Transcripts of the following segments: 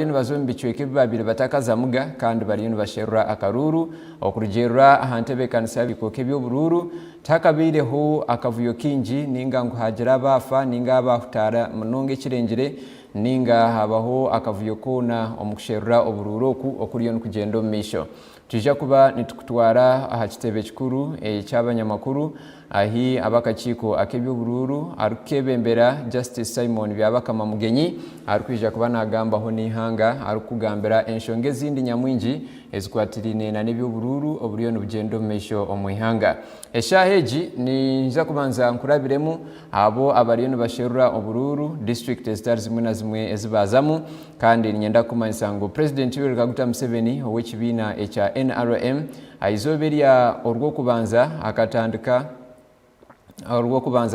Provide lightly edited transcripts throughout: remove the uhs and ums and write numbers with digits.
abaliyo nibazo mbichweke babiri batakaza muga kandi baliyo nibasherura akaruru okurugerura ahantebe kanisa bikoke by'obururu takabireho akavuyo kingi ninga ngo hagira bafa ninga abahutara munonge kirengire ninga habaho akavuyo kona omukusherura obururu okuriyo nkugendo misho tujja kuba nitukutwara aha kitebe kikuru eky'abanyamakuru ahi abakachiko akebyobururu arukebembera Justice Simon byabakama mugenyi arukwija kuba nagambaho n'ihanga arukugambira enshonge ezindi nyamwingi ezikwatirine na nebyobururu oburiyo n'ubugendo mesho omwihanga eshaheji ni nza kubanza nkurabiremu abo abariyo nibasherura obururu district ezitari zimwe na zimwe ezibazamu kandi nyenda kumanyisa ngo President Yoweri Kaguta Museveni ow'ekibiina ekya NRM aizoberya orwo kubanza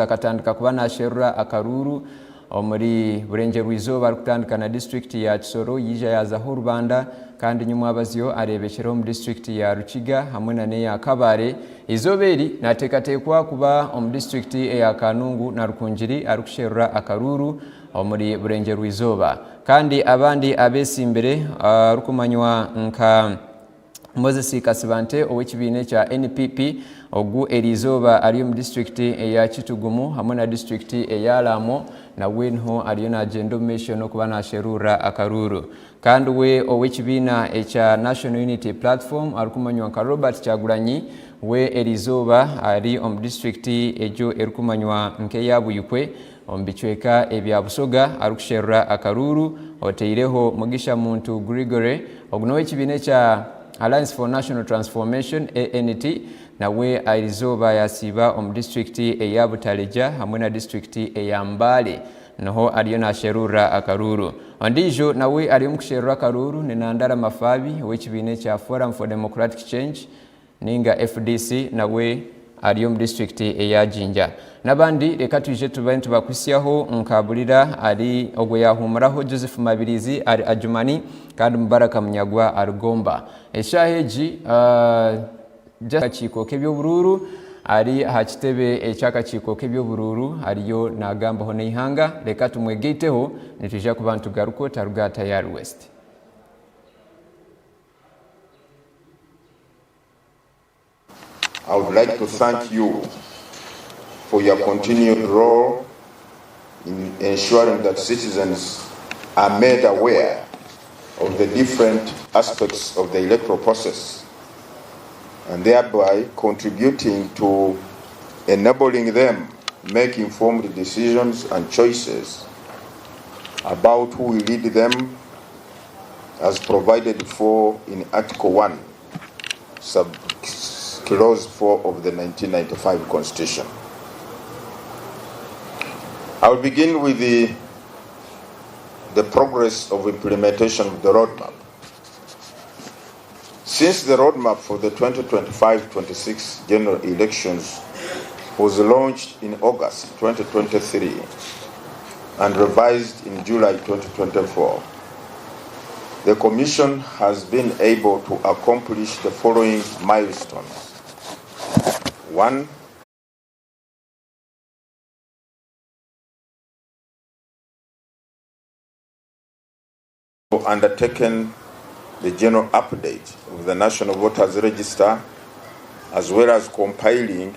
akatandika kuba nasherura akaruru omuri burenge rwizoba arukutandika na district ya Kisoro yija yazaho Rubanda kandi nyuma abaziyo arebekero mu district ya Rukiga hamwe na neya Kabare izoberi natekatekwa kuba mu district ya Kanungu na Rukunjiri arukusherura akaruru omuri burenge rwizoba kandi abandi abesimbere arukumanywa nka Moses Kasibante ow'ekibiina kya NPP ogu erizoba ariyo mu district eya Kitugumu hamwe na district eya Lamo na wenho ariyo na agenda mission okuba nasherura akaruru kandi we ow'ekibiina ekya National Unity Platform arukumanywa nka Robert Kyagulanyi we erizoba ari mu district ejo erukumanywa nke yabuyukwe ombichweka ebya Busoga arukusherura akaruru oteireho Mugisha Muntu Gregory ognowe ekibiina kya Alliance for National Transformation ANT nawe arizoba yasiba district eya Butaleja hamwe na district eya Mbale noho ariyo nasherura akaruru ondijo nawe ariyo mukusherura akaruru ninandara Mafabi w'ekibiina kya Forum for Democratic Change ninga FDC nawe ariyo mu district eya Jinja nabandi reka tuje tubantu bakusyaho nkabulira ari ogwe yahumuraho Joseph Mabirizi ari Ajumani kandi Mubaraka Munyagwa arugomba eshaheji jakachiko kebyobururu ari hakitebe ekyakachiko kebyobururu ariyo nagambaho n'ihanga reka tumwegeiteho nituje ku bantu garuko tarugata ya West. I would like to thank you for your continued role in ensuring that citizens are made aware of the different aspects of the electoral process and thereby contributing to enabling them make informed decisions and choices about who will lead them as provided for in Article 1, Clause 4 of the 1995 Constitution. I will begin with the progress of implementation of the roadmap. Since the roadmap for the 2025-26 general elections was launched in August 2023 and revised in July 2024, the Commission has been able to accomplish the following milestones. 1. Undertaken the general update of the National Voters Register as well as compiling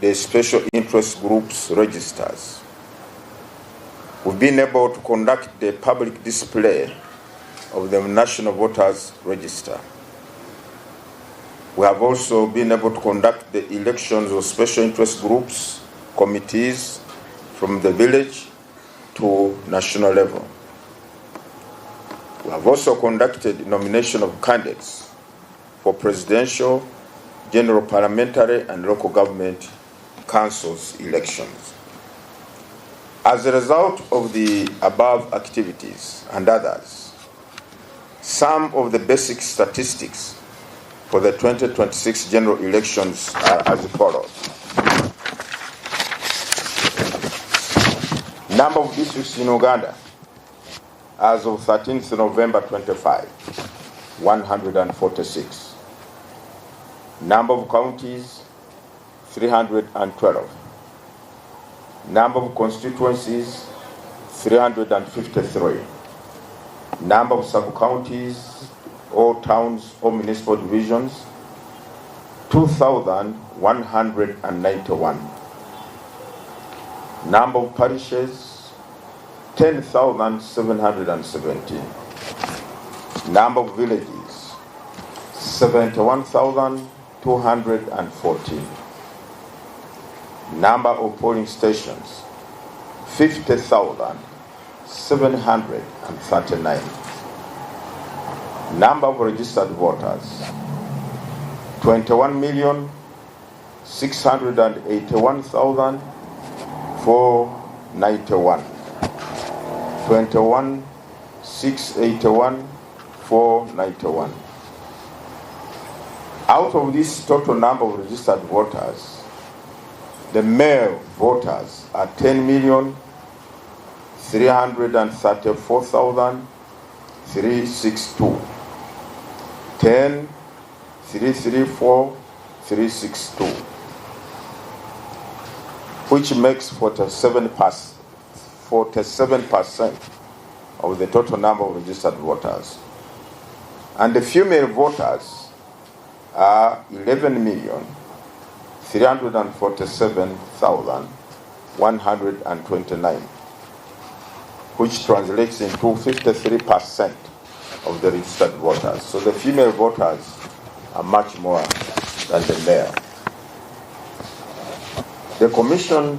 the special interest groups registers. We've been able to conduct the public display of the National Voters Register. We have also been able to conduct the elections of special interest groups, committees from the village to national level. We have also conducted nomination of candidates for presidential, general parliamentary and local government councils elections. As a result of the above activities and others, some of the basic statistics for the 2026 general elections are as follows. Number of districts in Uganda as of 13th November 25, 146. Number of counties, 312. Number of constituencies, 353. Number of sub-counties or towns or municipal divisions, 2,191. Number of parishes, 10,717. Number of villages, 71,214. Number of polling stations, 50,739. Number of registered voters, 21,681,491. 21,681,491. Out of this total number of registered voters, the male voters are 10,334,362. 10,334,362, which makes 47% of the total number of registered voters. And the female voters are 11,347,129, which translates into 53% of the registered voters. So the female voters are much more than the male. The Commission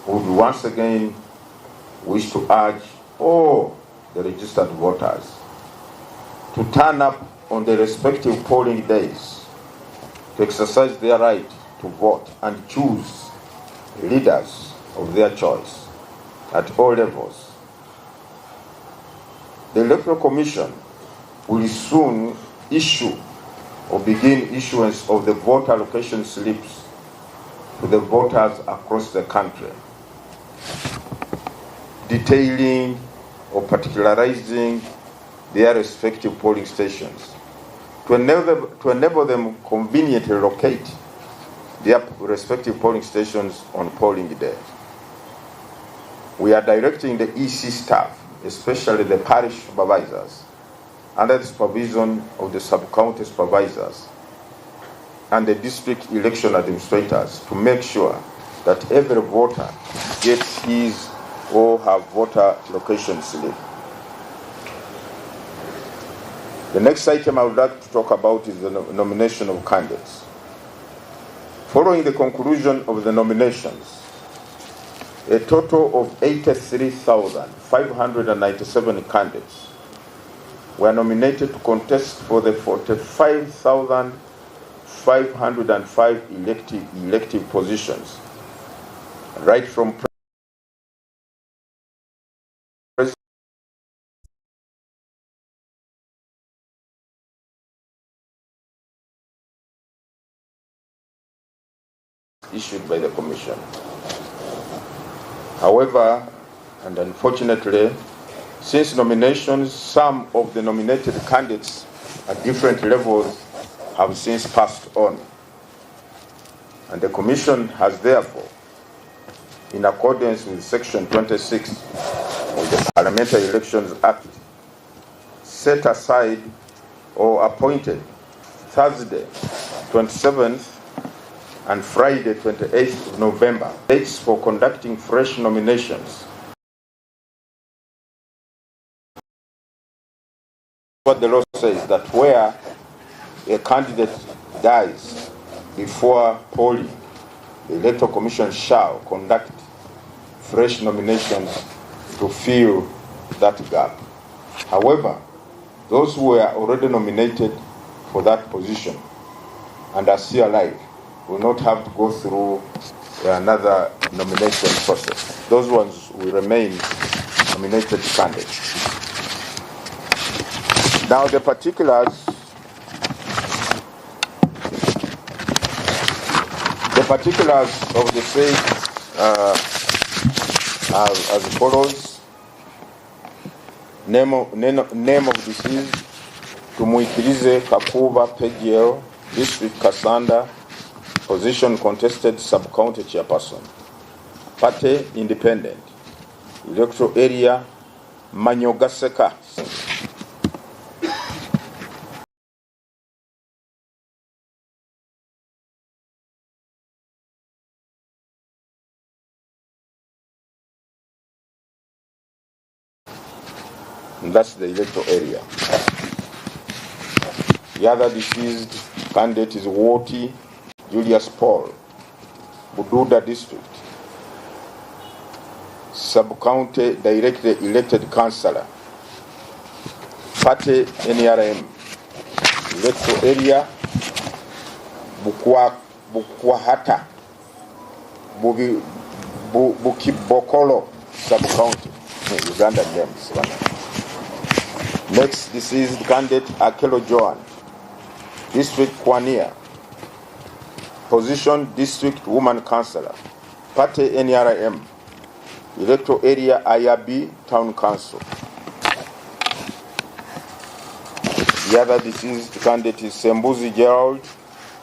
would once again wish to urge all the registered voters to turn up on the respective polling days to exercise their right to vote and choose leaders of their choice at all levels. The Electoral Commission will soon issue or begin issuance of the voter allocation slips to the voters across the country, detailing or particularizing their respective polling stations to enable them conveniently locate their respective polling stations on polling day. We are directing the EC staff, especially the parish supervisors, under the supervision of the sub-county supervisors and the district election administrators, to make sure that every voter gets his or her voter location slip. The next item I would like to talk about is the nomination of candidates. Following the conclusion of the nominations, a total of 83,597 candidates were nominated to contest for the 45,505 elective positions, right from issued by the Commission. However, and unfortunately, since nominations, some of the nominated candidates at different levels have since passed on. And the Commission has therefore, in accordance with Section 26 of the Parliamentary Elections Act, set aside or appointed Thursday, 27th, and Friday, 28th of November, dates for conducting fresh nominations. What the law says, that where a candidate dies before polling, the Electoral Commission shall conduct fresh nominations to fill that gap. However, those who were already nominated for that position and are still alive will not have to go through another nomination process. Those ones will remain nominated candidates. Now the particulars of the state are as follows. Name of deceased: Tumuikirize Kakuba Pegiel, District Kasanda, position contested sub-county chairperson. Party independent. Electoral area Manyogaseka. And that's the electoral area. The other deceased candidate is Woti Julius Paul, Bududa District, Sub-County Directly Elected Councillor, Party NRM, electoral area, Bukwahata, Bukibokolo, Sub-County, Uganda names. Next deceased candidate Akelo Joan, District Kwania, position District Woman Councillor, Party NRM, electoral area IRB Town Council. The other deceased candidate is Sembuzi Gerald,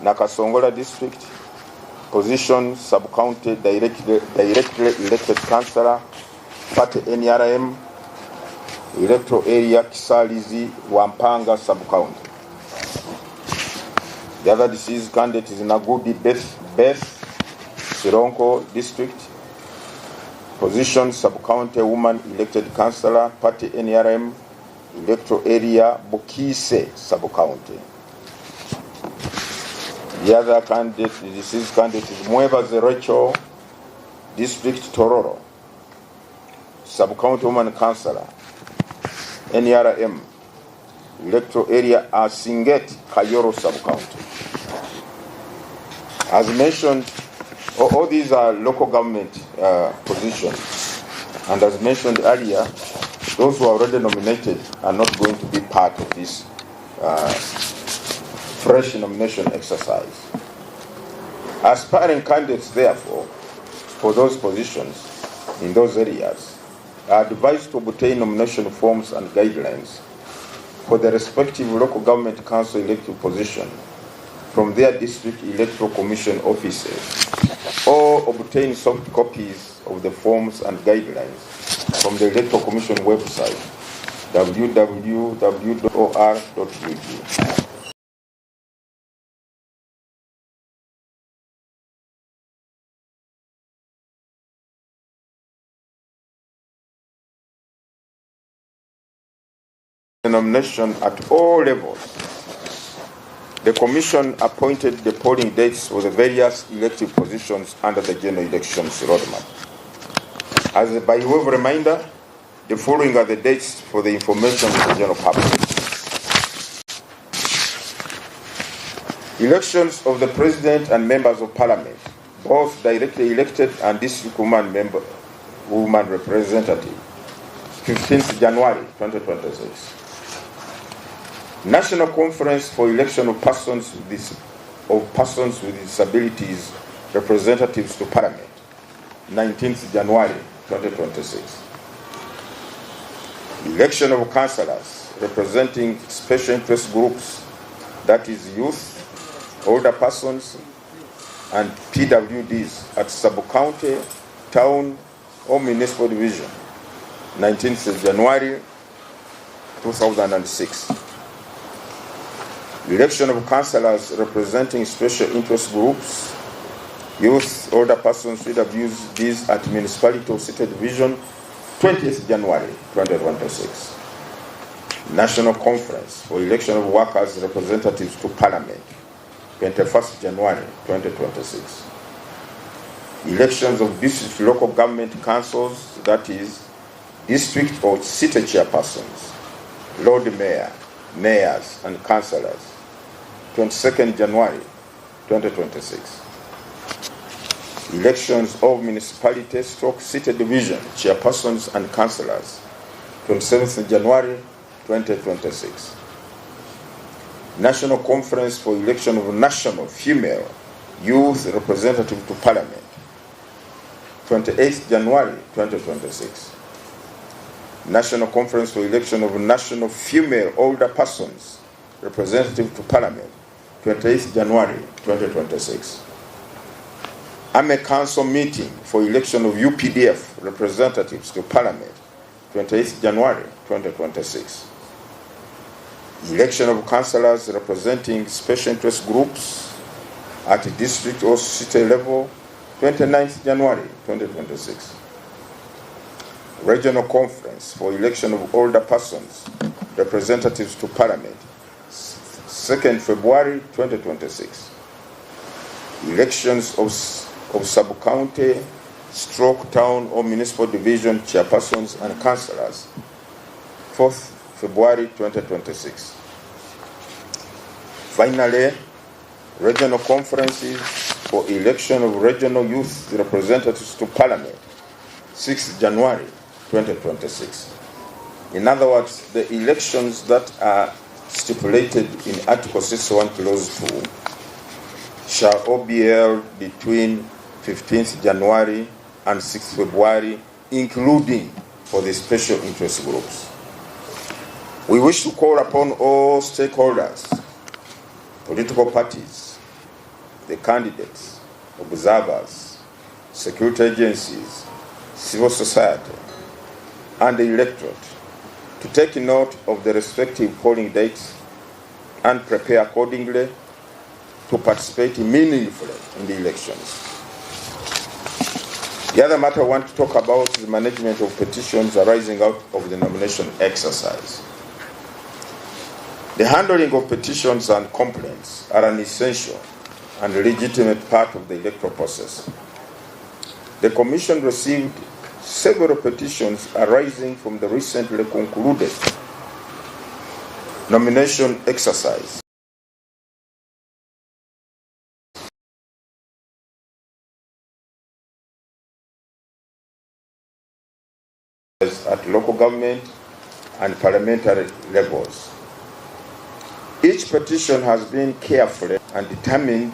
Nakasongola District, position Sub-County Directly Elected Councillor, Party NRM, electoral area Kisalizi Wampanga Sub-County. The other deceased candidate is Nagudi Beth Sironko District, position Sub-County Woman Elected Councillor, Party NRM, electoral area Bukise Sub-County. The other candidate, the deceased candidate is Mweva Zerecho District Tororo, Sub-County Woman Councillor, NRM, electoral area Asinget Kayoro Sub-County. As mentioned, all these are local government positions, and as mentioned earlier, those who are already nominated are not going to be part of this fresh nomination exercise. Aspiring candidates, therefore, for those positions in those areas are advised to obtain nomination forms and guidelines for the respective local government council elective position from their district electoral commission offices, or obtain soft copies of the forms and guidelines from the electoral commission website www.or.ug. Nomination at all levels. The Commission appointed the polling dates for the various elective positions under the general elections roadmap. As by way of reminder, the following are the dates for the information of the general public. Elections of the President and members of Parliament, both directly elected and district woman representative, 15th January 2026. National Conference for Election of Persons with Disabilities Representatives to Parliament, 19th January 2026. Election of councillors representing special interest groups, that is youth, older persons, and PWDs at sub-county, town, or municipal division, 19th January 2006. Election of councillors representing special interest groups, youth, older persons, PWDs at municipality or city division, 20th January 2026. National Conference for Election of Workers Representatives to Parliament, 21st January 2026. Elections of district local government councils, that is, district or city chairpersons, Lord Mayor, mayors, and councillors, 22nd January 2026. Elections of municipality stroke city division chairpersons and councillors, 27th January 2026. National Conference for Election of National Female Youth Representative to Parliament, 28th January 2026. National Conference for Election of National Female Older Persons Representative to Parliament, 28th January 2026. Army Council meeting for election of UPDF representatives to Parliament, 28th January 2026. Election of councillors representing special interest groups at district or city level, 29th January 2026. Regional conference for election of older persons, representatives to parliament, 2nd February 2026. Elections of sub-county, stroke town or municipal division chairpersons and councillors, 4th February 2026. Finally, regional conferences for election of regional youth representatives to parliament, 6th January 2026. In other words, the elections that are stipulated in Article 61 Clause 2 shall all be held between 15th January and 6th February, including for the special interest groups. We wish to call upon all stakeholders, political parties, the candidates, observers, security agencies, civil society, and the electorate to take note of the respective polling dates and prepare accordingly to participate meaningfully in the elections. The other matter I want to talk about is the management of petitions arising out of the nomination exercise. The handling of petitions and complaints are an essential and legitimate part of the electoral process. The Commission received several petitions arising from the recently concluded nomination exercise. At local government and parliamentary levels. Each petition has been carefully and determined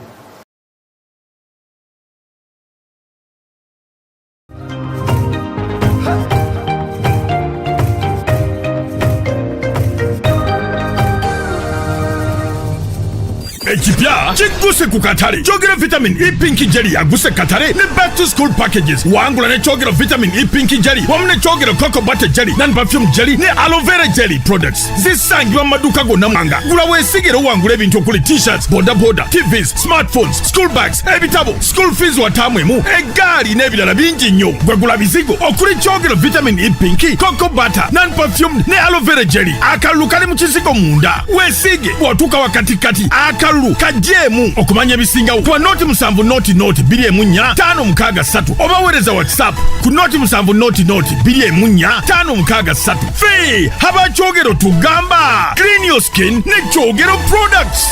ekipya kiguse ku katale kyogero vitamin E pinki jelly yaguse katale ne back to school packages wangula ne kyogero vitamin E pinki jelly wamu ne kyogero cocoa butter jelly nan perfume jelly ne aloe vera jelly products zisangibwa mu maduuka gonna mwanga gula weesigire wangula ebintu okuli t-shirts boda TVs smartphones school bags ebitabo school fees watamwemu egaali n'ebirala bingi nnyo gwegula bizigo okuli kyogero vitamin E pinki cocoa butter nan perfume ne aloe vera jelly akalulu kali mu kizigo munda weesige bw'otuuka wakatikati akalulu kajemu okumanya ebisingawo kuba noti 7 noti 2 4 5 6 3 oba weereza WhatsApp ku noti 7 noti 2 4 5 6 3 free haba kyogero tugamba clean your skin ne kyogero products.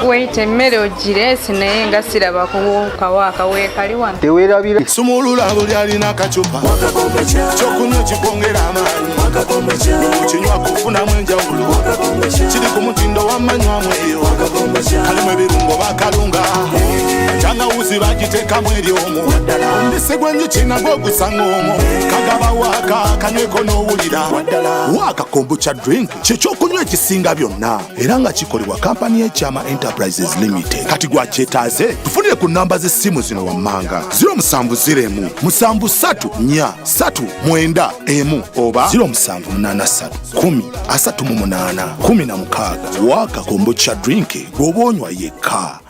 Wait a minute, Jires, Nenga Siraba, Kawaka, where Kaliwan. They will be Sumulula Buliarina Kachupa, Chokuno Chipongera, Chinywa Kufuna Mwenja, Chidikumutindo Wamanywa, Kalimirungo Bakalunga, Janga Uzibaki take a mediomo, the second China Bogu Sangomo, Kagaba Waka, Kaneko Ulida, Waka Kombucha drink, Chichokuno Chisingabiona, Eranga Chikoriwa Company, Chama Enterprises Limited. Katigwa chetaze, tufunile ku namba z'essimu zino wammanga. 0701 3 mwenda emu oba 0783 10 38 Waka kombucha drink gw'obonywa yekka.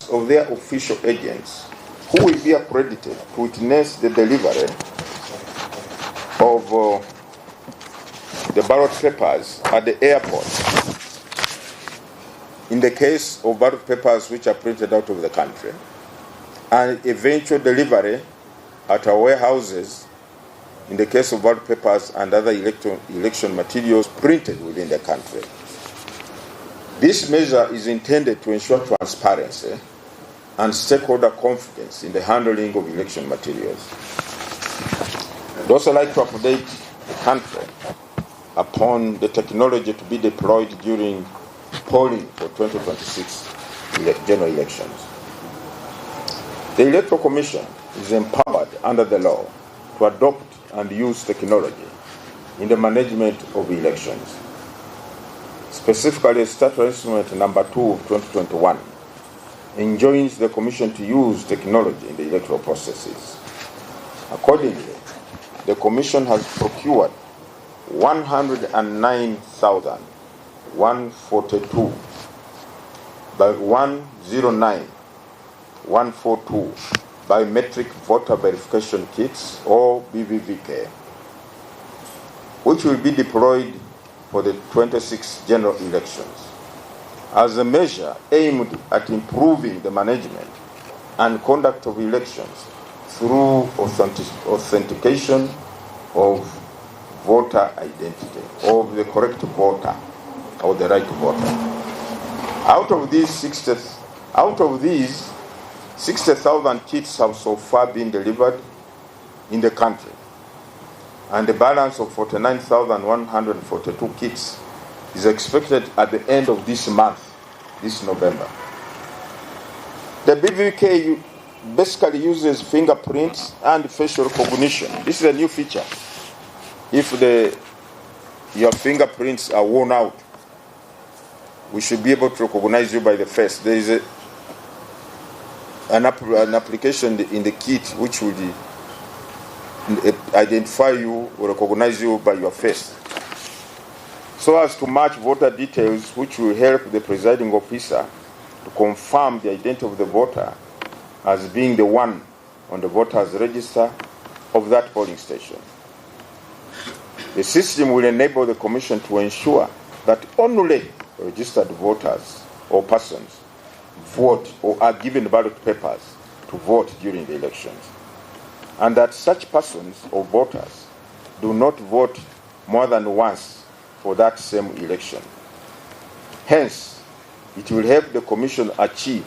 of their official agents who will be accredited to witness the delivery of the ballot papers at the airport in the case of ballot papers which are printed out of the country, and eventual delivery at our warehouses in the case of ballot papers and other election materials printed within the country. This measure is intended to ensure transparency and stakeholder confidence in the handling of election materials. I'd also like to update the country upon the technology to be deployed during polling for 2026 general elections. The Electoral Commission is empowered under the law to adopt and use technology in the management of elections. Specifically, Statutory Instrument number 2 of 2021 enjoins the Commission to use technology in the electoral processes. Accordingly, the Commission has procured 109,142 by 109,142 biometric voter verification kits, or BVVK, which will be deployed for the 26 general elections as a measure aimed at improving the management and conduct of elections through authentication of voter identity, of the correct voter or the right voter. Out of these 60,000 kits have so far been delivered in the country, and the balance of 49,142 kits is expected at the end of this month, this November. The BVK basically uses fingerprints and facial recognition. This is a new feature. If your fingerprints are worn out, we should be able to recognize you by the face. There is an application in the kit which will identify you or recognize you by your face, so as to match voter details, which will help the presiding officer to confirm the identity of the voter as being the one on the voters register of that polling station. The system will enable the Commission to ensure that only registered voters or persons vote or are given ballot papers to vote during the elections, and that such persons or voters do not vote more than once for that same election. Hence, it will help the Commission achieve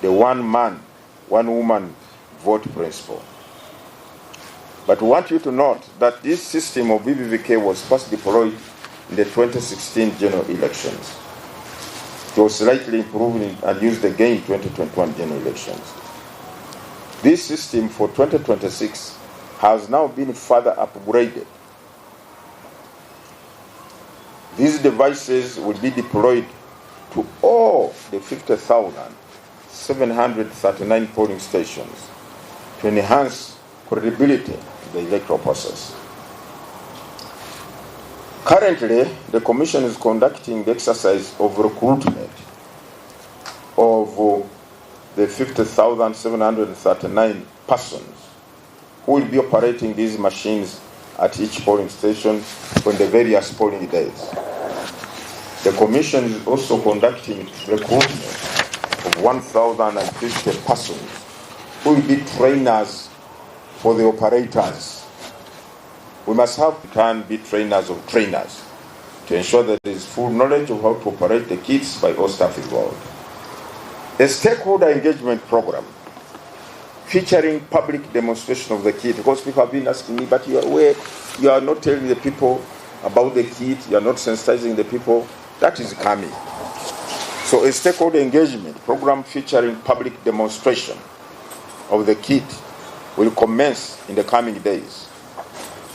the one man, one woman vote principle. But we want you to note that this system of BVVK was first deployed in the 2016 general elections. It was slightly improved and used again in 2021 general elections. This system for 2026 has now been further upgraded. These devices will be deployed to all the 50,739 polling stations to enhance credibility of the electoral process. Currently, the Commission is conducting the exercise of recruitment of the 50,739 persons who will be operating these machines at each polling station on the various polling days. The Commission is also conducting recruitment of 1,050 persons who will be trainers for the operators. We must have can be trainers of trainers to ensure that there is full knowledge of how to operate the kits by all staff involved. A stakeholder engagement program featuring public demonstration of the kit, because people have been asking me, but you are not telling the people about the kit, you are not sensitizing the people. That is coming. So a stakeholder engagement program featuring public demonstration of the kit will commence in the coming days,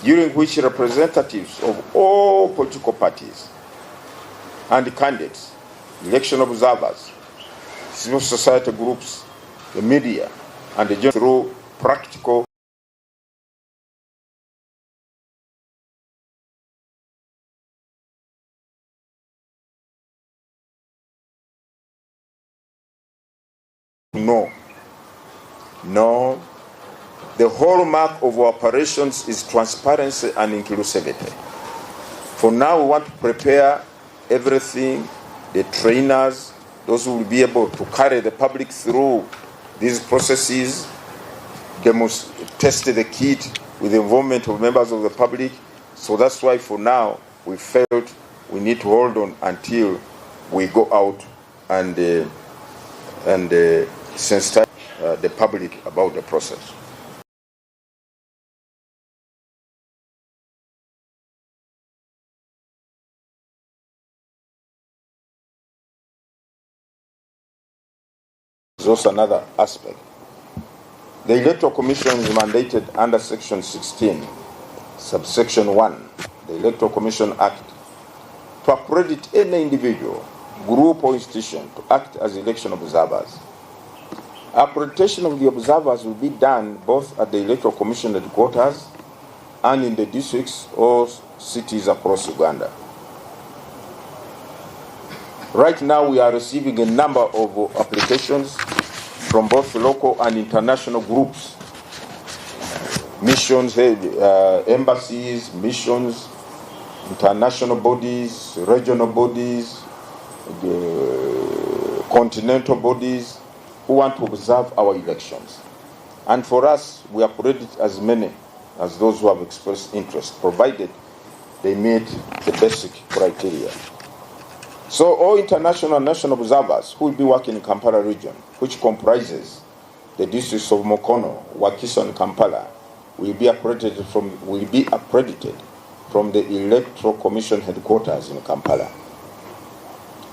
during which representatives of all political parties and candidates, election observers, civil society groups, the media, and the general through practical No. The hallmark of our operations is transparency and inclusivity. For now, we want to prepare everything, the trainers, those who will be able to carry the public through These processes test the kit with the involvement of members of the public. So that's why for now we felt we need to hold on until we go out and sensitize the public about the process. There's also another aspect. The Electoral Commission is mandated under Section 16, subsection 1, the Electoral Commission Act, to accredit any individual, group or institution to act as election observers. Accreditation of the observers will be done both at the Electoral Commission headquarters and in the districts or cities across Uganda. Right now we are receiving a number of applications from both local and international groups, missions, embassies, missions, international bodies, regional bodies, continental bodies who want to observe our elections. And for us, we accredit as many as those who have expressed interest, provided they meet the basic criteria. So all international and national observers who will be working in Kampala region, which comprises the districts of Mukono, Wakiso and Kampala, will be accredited from the Electoral Commission headquarters in Kampala.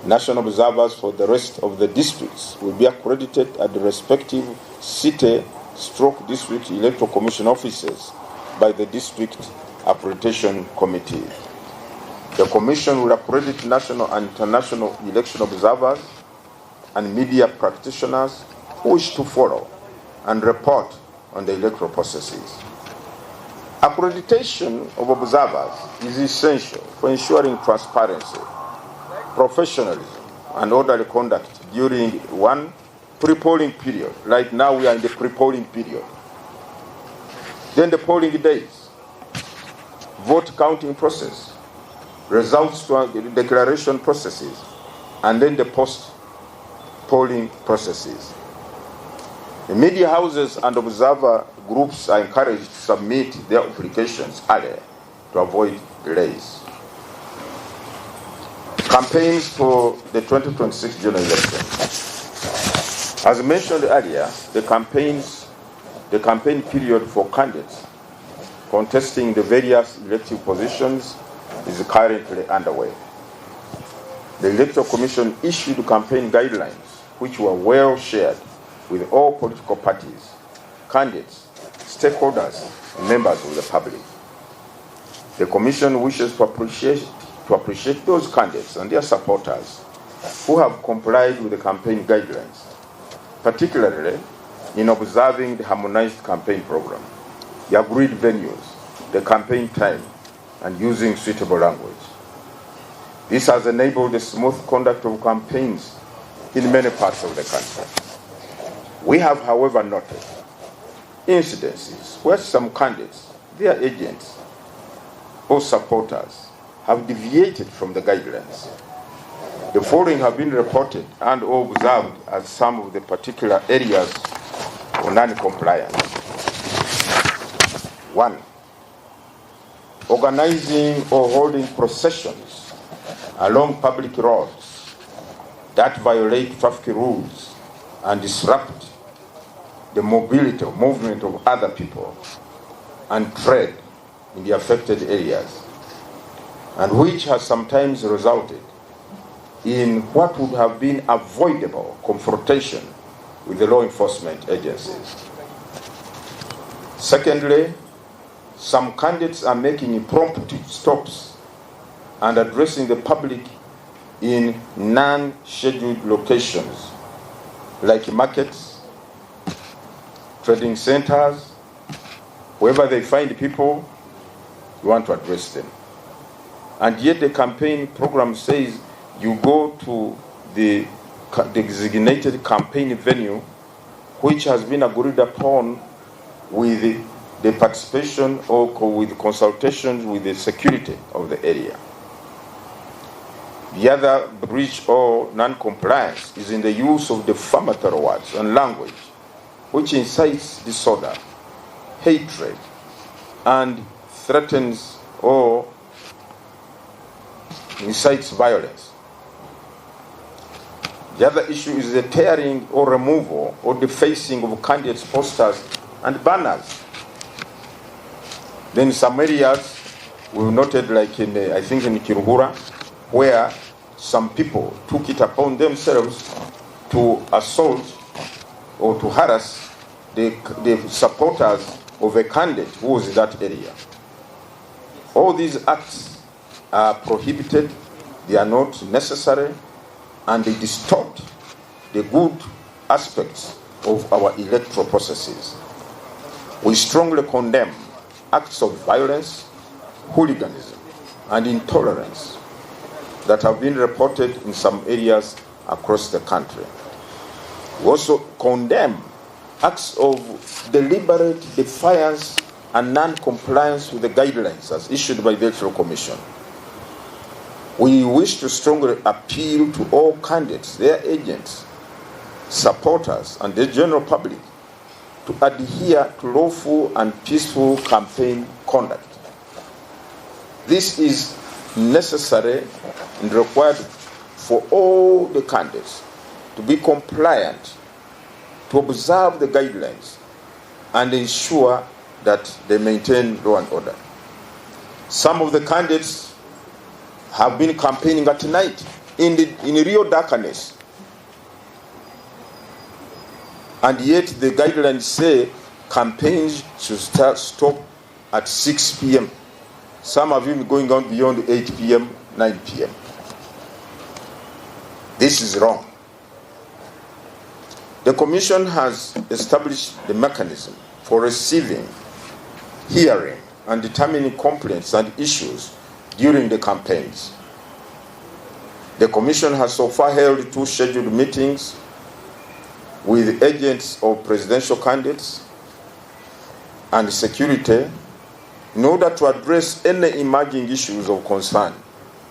National observers for the rest of the districts will be accredited at the respective city/district Electoral Commission offices by the District Accreditation Committee. The Commission will accredit national and international election observers and media practitioners who wish to follow and report on the electoral processes. Accreditation of observers is essential for ensuring transparency, professionalism, and orderly conduct during one pre-polling period. Right now we are in the pre-polling period. Then the polling days, vote counting process, results declaration processes, and then the post-polling processes. The media houses and observer groups are encouraged to submit their applications earlier to avoid delays. Campaigns for the 2026 general election. As mentioned earlier, the campaign period for candidates contesting the various elective positions is currently underway. The Electoral Commission issued campaign guidelines which were well shared with all political parties, candidates, stakeholders, and members of the public. The Commission wishes to appreciate those candidates and their supporters who have complied with the campaign guidelines, particularly in observing the harmonized campaign program, the agreed venues, the campaign time, and using suitable language. This has enabled the smooth conduct of campaigns in many parts of the country. We have, however, noted incidences where some candidates, their agents, or supporters have deviated from the guidelines. The following have been reported and observed as some of the particular areas of non-compliance. 1. Organizing or holding processions along public roads that violate traffic rules and disrupt the mobility or movement of other people and trade in the affected areas, and which has sometimes resulted in what would have been avoidable confrontation with the law enforcement agencies. Secondly, some candidates are making impromptu stops and addressing the public in non-scheduled locations like markets, trading centers. Wherever they find people, you want to address them. And yet the campaign program says you go to the designated campaign venue, which has been agreed upon with the participation or with consultations with the security of the area. The other breach or non-compliance is in the use of defamatory words and language which incites disorder, hatred, and threatens or incites violence. The other issue is the tearing or removal or defacing of candidates' posters and banners. Then in some areas, we noted, like I think in Kiruhura, where some people took it upon themselves to assault or to harass the supporters of a candidate who was in that area. All these acts are prohibited, they are not necessary, and they distort the good aspects of our electoral processes. We strongly condemn acts of violence, hooliganism, and intolerance that have been reported in some areas across the country. We also condemn acts of deliberate defiance and non-compliance with the guidelines as issued by the Electoral Commission. We wish to strongly appeal to all candidates, their agents, supporters, and the general public to adhere to lawful and peaceful campaign conduct. This is necessary and required for all the candidates to be compliant, to observe the guidelines, and ensure that they maintain law and order. Some of the candidates have been campaigning at night in real darkness, and yet the guidelines say campaigns should stop at 6 p.m. Some have even going on beyond 8 p.m., 9 p.m. This is wrong. The Commission has established the mechanism for receiving, hearing, and determining complaints and issues during the campaigns. The Commission has so far held 2 scheduled meetings with agents of presidential candidates and security in order to address any emerging issues of concern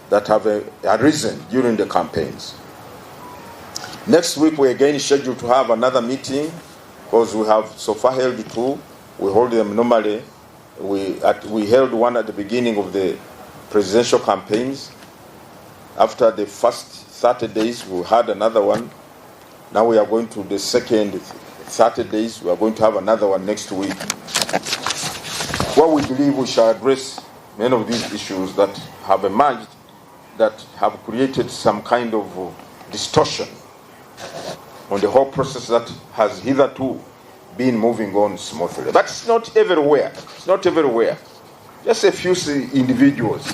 that have arisen during the campaigns. Next week, we're again scheduled to have another meeting because we have so far held 2. We hold them normally. We held one at the beginning of the presidential campaigns. After the first 30 days, we had another one. Now we are going to the second 30 days. We are going to have another one next week. Well, we believe we shall address many of these issues that have emerged that have created some kind of distortion on the whole process that has hitherto been moving on smoothly. But it's not everywhere. It's not everywhere. Just a few individuals.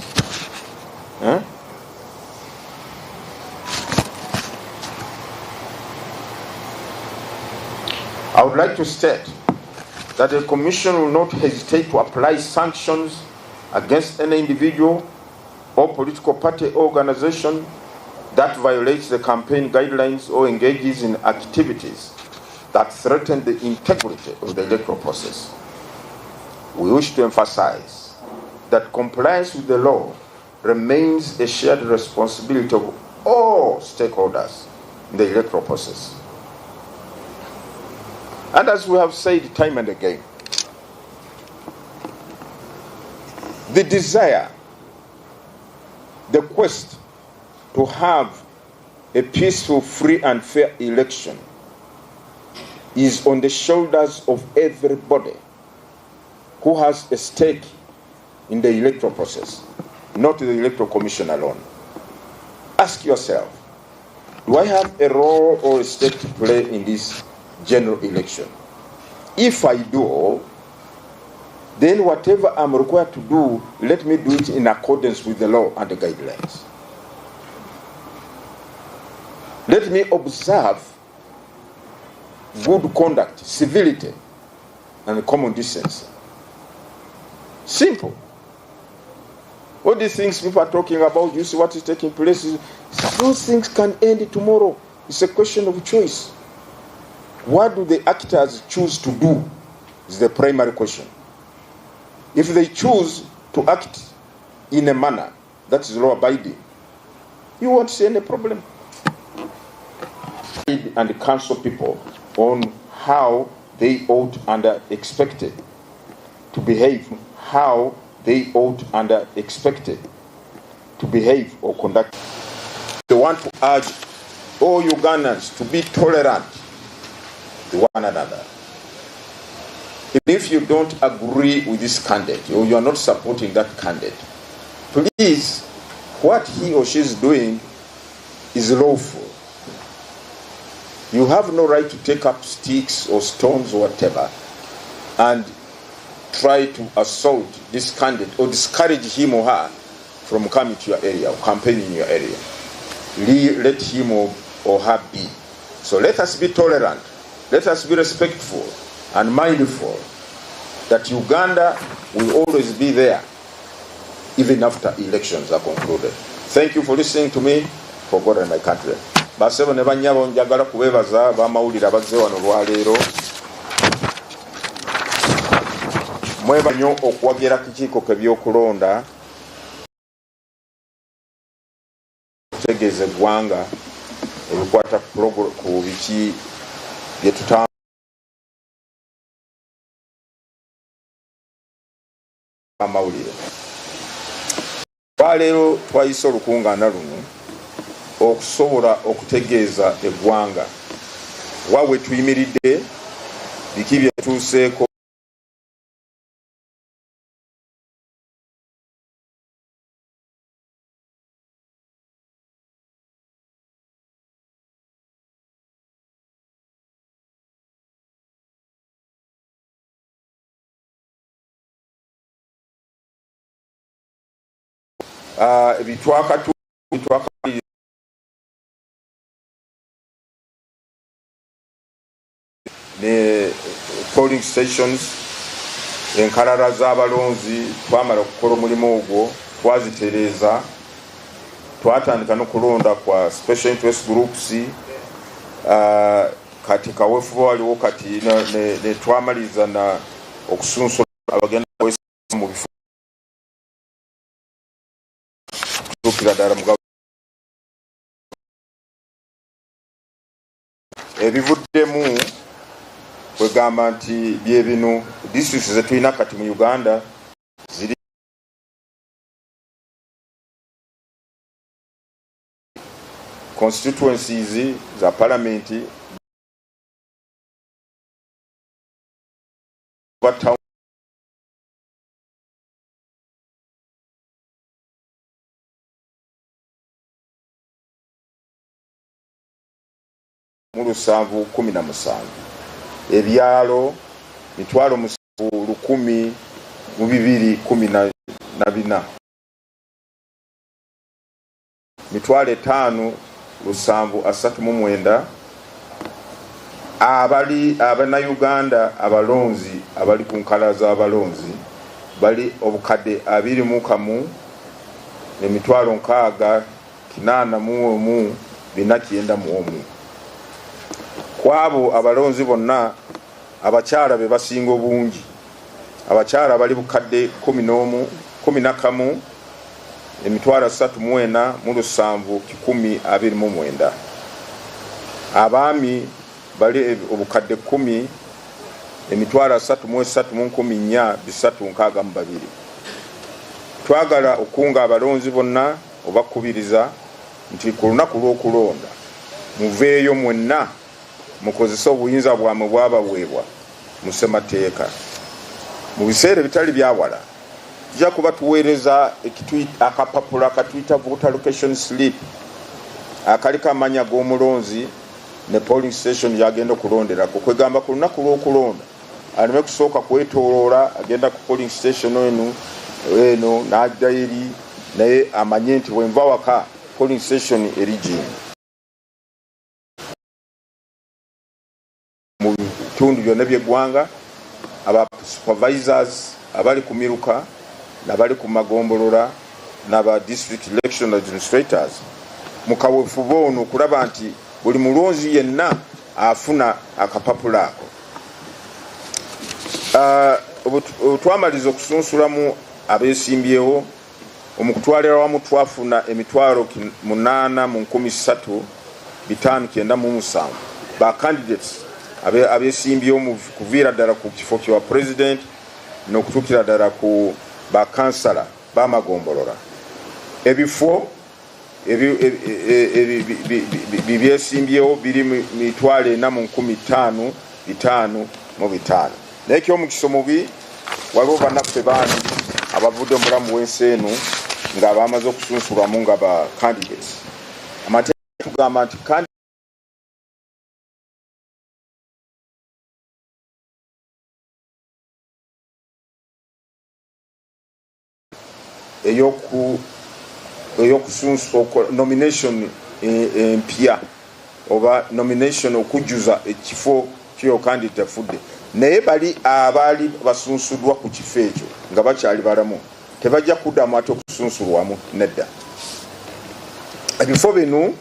I would like to state that the Commission will not hesitate to apply sanctions against any individual or political party or organization that violates the campaign guidelines or engages in activities that threaten the integrity of the electoral process. We wish to emphasize that compliance with the law remains a shared responsibility of all stakeholders in the electoral process. And as we have said time and again, the desire, the quest to have a peaceful, free, and fair election is on the shoulders of everybody who has a stake in the electoral process, not the Electoral Commission alone. Ask yourself, do I have a role or a stake to play in this general election? If I do, then whatever I'm required to do, let me do it in accordance with the law and the guidelines. Let me observe good conduct, civility, and common decency. Simple. All these things people are talking about, you see what is taking place, those things can end tomorrow. It's a question of choice. What do the actors choose to do is the primary question. If they choose to act in a manner that is law-abiding, you won't see any problem. And counsel people on how they ought and are expected to behave, how they ought and are expected to behave or conduct. They want to urge all Ugandans to be tolerant to one another. If you don't agree with this candidate, or you are not supporting that candidate, please, what he or she is doing is lawful. You have no right to take up sticks or stones or whatever and try to assault this candidate or discourage him or her from coming to your area or campaigning in your area. Let him or her be. So let us be tolerant. Let us be respectful and mindful that Uganda will always be there even after elections are concluded. Thank you for listening to me. For God and my country. Basebo ne banyabo njagala kubebaza bamawulira bazze wano lwaleero. Mweba nnyo okuwagira kikiiko k'ebyokulonda kutegeeza eggwanga ebikwata ku biki bye tutambula amawulire. Lwaleero twayise olukungaana luno okusobola okutegeeza eggwanga wawe tuyimiridde biki byetuuseeko ebitwakatu ne polling stations enkalala z'abalonzi twamala okukola omulimu ogwo twazitereeza twatandika n'okulonda kwa special interest groups kati kaweefuba waliwo kati ne twamaliza na okusunsula abagenda mu bifo tutuukira ddala mugabo ebivuddemu kwegamba nti bye bino districts zetulina kati mu Uganda ziri constituencies za parliament mu 717 ebyalo 1,214 5,739 abannayuganda abalonzi abali ku nkala z'abalonzi bali obukadde 21 6,891 kwabo abalonzi bonna abakyala be basinga obungi. Abakyala bali bukadde 11 3,729 abaami bali obukadde 10 3,362 twagala okunga abalonzi bonna obakubiriza nti ku lunaku lw'okulonda muveeyo mwenna mukozesa obuyinza bwamwe bwabaweebwa mu ssemateeka. Mu biseera bitali byawala tujja kuba tuweereza akapapula katuyita voter location slip akaliko amanya g'omulonzi ne polling station yagenda okulonderako. Kwegamba ku lunaku lw'okulonda aleme kusooka kwetooloola agenda ku polling station eno n'adda eri naye amanye nti bwenva waka polling station eri gyendi. Mu bitundu byonna by'eggwanga aba supervisors abali ku miruka n'abali ku magombolola n'aba district election administrators mu kaweefuba ono okulaba nti buli mulonzi yenna afuna akapapula ako. Twamaliza okusunsulamu abeesimbyewo omukutwalira wamu twafuna 8,397 ba candidates abesimbyewo mu kuviira ddala ku kifo kya president n'okutuukira ddala ku bakansala b'amagombolola. Ebifo byesimbyewo biri 4,455,500. Naye eky'omukisa omubi waliwo bannaffe bangi abavudde omulamu w'ensi eno nga bamaze okusunsulwamu nga ba candidates. Amateeka tugamba nti nomination empya oba nomination okujjuza ekifo kyo candidate afudde, naye bali abaali basunsuddwa ku kifo ekyo nga bakyali balamu tebajja kuddamu ate okusunsulwamu nedda. Ebifo bino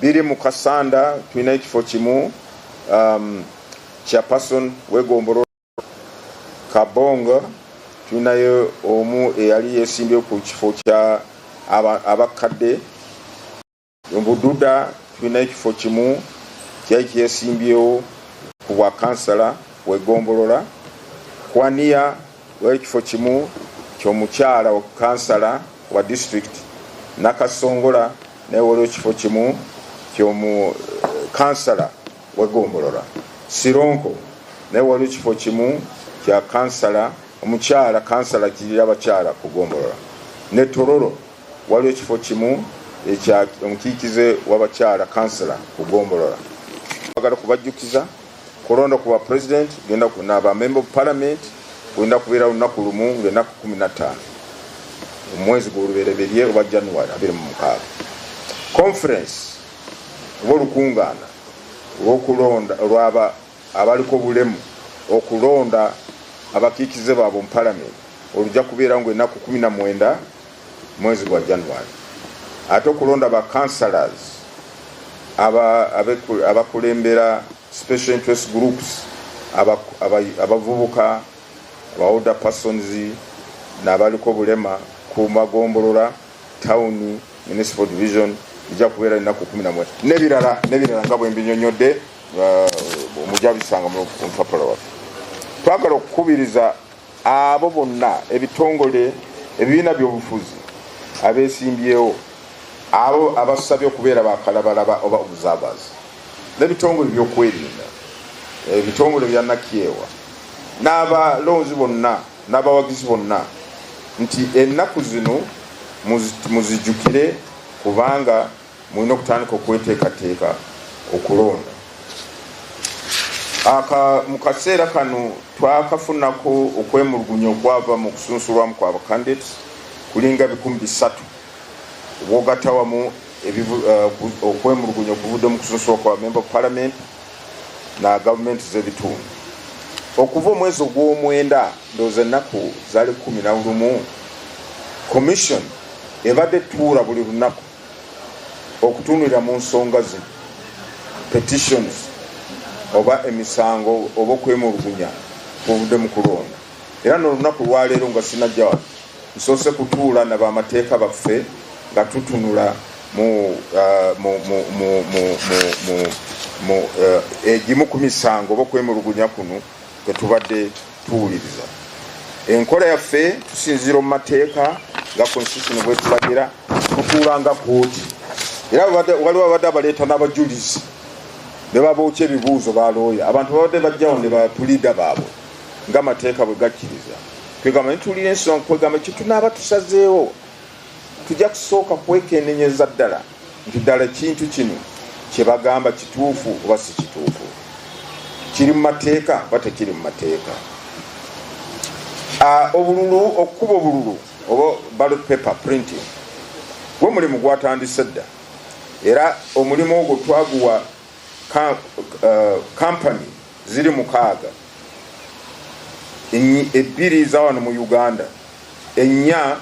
biri mu Kasanda, tulina ekifo kimu, chairperson w'egombolola. Kabonga tulinayo omu eyali yesimbyewo ku kifo kya abakadde. Bududa tulina ekifo kimu kyali kyesimbyewo ku bwa kansala w'egombolola. Kwaniya wali ekifo kimu ky'omukyala wa kansala wa district. Nakasongola naye waliwo ekifo kimu ky'omu kansala w'egombolola. Sironko naye waliwo ekifo kimu kya kansala omukyala kansala kirira abakyala ku gombolola. Ne Tororo waliwo ekifo kimu ekya omukiikize w'abakyala kansala ku gombolola. Bagala kubajjukiza kulonda ku bwa president genda kunaba member of parliament kwenda kubeera lunaku lumu ng'ennaku 15 omwezi gw'olubereberye oba January 26. Conference oba olukungaana olw'okulonda olw'aba abaliko bulemu okulonda abakiikize baabwe mu parliament olujja kubeera ng'ennaku 19 mwezi gwa January. Ate okulonda ba councillors abakulembera special interest groups abavubuka aba older persons n'abaliko bulema ku magombolola town municipal division ijja kubeera ennaku 11 n'ebirala nga bwe mbinyonyodde omujja bisanga mu mpapula waffe. Twagala okukubiriza abo bonna ebitongole ebibiina by'obufuzi abesimbyewo abo abasabye okubeera bakalabalaba oba obuzaabazi n'ebitongole by'okwerinda ebitongole bya nakyewa n'abalonzi bonna n'abawagizi bonna nti ennaku zino muzijjukire kubanga mulina okutandika okweteekateeka okulonda. Mu kaseera kano twakafunako okwemulugunya okwava mu kusunsulwamu kwa candidates kulinga 300 obwogatta wamu okwemulugunya okuvudde mu kusunsulwa kwa member of parliament na gavumenti z'ebitundu. Okuva omwezi ogw'omwenda ndowooza ennaku zaali 11 commission ebadde tuula buli lunaku okutunulira mu nsonga zino petitions oba emisango oba okwemulugunya kuvudde mu kulonda. Era n'olunaku lwaleero nga sinajja wano nsoose kutuula na bamateeka baffe nga tutunula egimu ku misango oba okwemulugunya kuno kwe tubadde tuwuliriza. Enkola yaffe tusinziira mu mateeka nga constitution bwe tulagira tutuula nga kooti. Era waliwo abadde abaleeta n'abajulizi ne babookya ebibuuzo balooya abantu babadde bajjawo ne bapuliida baabwe ng'amateeka bwe gakkiriza. Kwegamba nituulira ensonga kwegamba kitunaaba tusazeewo tujja kusooka kwekennenyeza ddala nti ddala kintu kino kye bagamba kituufu oba si kituufu, kiri mu mateeka oba tekiri mu mateeka. Obululu okukuba obululu oba ballot paper printing gwe mulimu gwatandise dda era omulimu ogwo twaguwa company ziri 6 2 za wano mu Uganda 4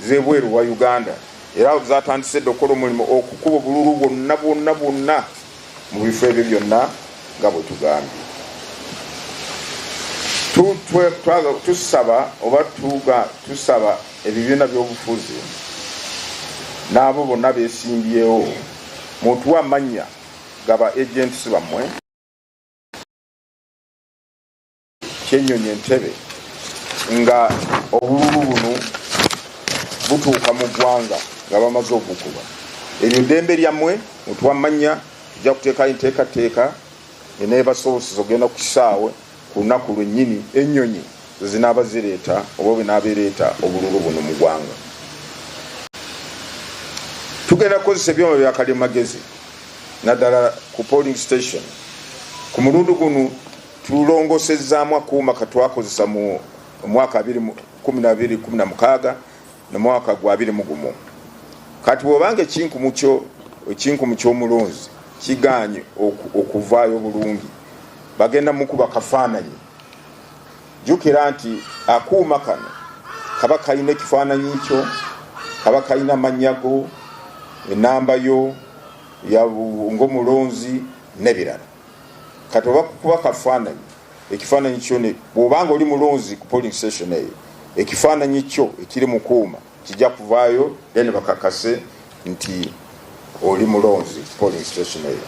z'ebweru wa Uganda era zatandise dda okukola omulimu okukuba obululu bwonna mu bifo ebyo byonna nga bwe tugambye. Tusaba ebibiina by'obufuzi n'abo bonna beesimbyewo mutuwa amannya gaba agents bammwe ky'ennyonyi entebe nga obululu buno butuuka mu ggwanga nga bamaze obukuba. Eryo ddembe lyammwe mutwamanya, tujja kuteekayo enteekateeka eneebasobosa ogenda ku kisaawe ku lunaku lwennyini ennyonyi zinaaba zireeta oba binaaba ereeta obululu buno mu ggwanga. Tugenda kukozesa ebyuma bya kalimagezi naddala ku polling station. Ku mulundi guno tulongosezaamu akuuma katwakozesa mu mwaka 2016 ne mwaka gwa 2021. Kati bw'obanga ekinkumu ky'omulonzi kiganye okuvaayo bulungi, bagenda mukuba kafaananyi. Jjukira nti akuuma kano kaba kalina ekifaananyi kyo, kaba kalina amanyago, enamba yo ng'omulonzi n'ebirala. Kati oba kukuba kafaananyi, ekifaananyi kyo bw'obanga oli mulonzi ku polling station eyo, ekifaananyi kyo ekiri mu kuuma kijja kuvaayo then bakakase nti oli mulonzi ku polling station eyo.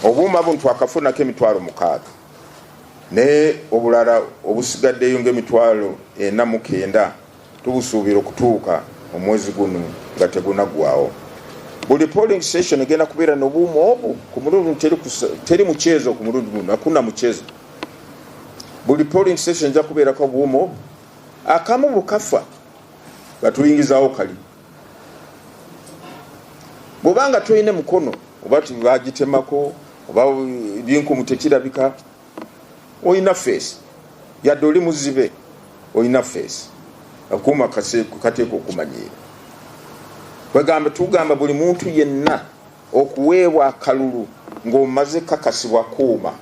Obuuma buno twakafunako emitwalo 6 ne obulala obusigaddeyo ng'emitwalo 49 tubusuubira okutuuka omwezi guno nga tegunaggwaawo. Buli polling station egenda kubeera n'obuuma obwo ku mulundi teri muchezo ku mulundi guno, hakuna muchezo. Buli polling station ejja kubeerako obuuma obwo. Akamu bukafa batuyingizaawo kali. Bw'obanga toyine mukono oba tibagitemako oba ebyenkumu tekirabika, oyina face yadde oli muzibe, oyina face. Akuuma kateeka okumanyiira. Tugamba buli muntu yenna okuweebwa akalulu ng'omaze kakasibwa kuuma.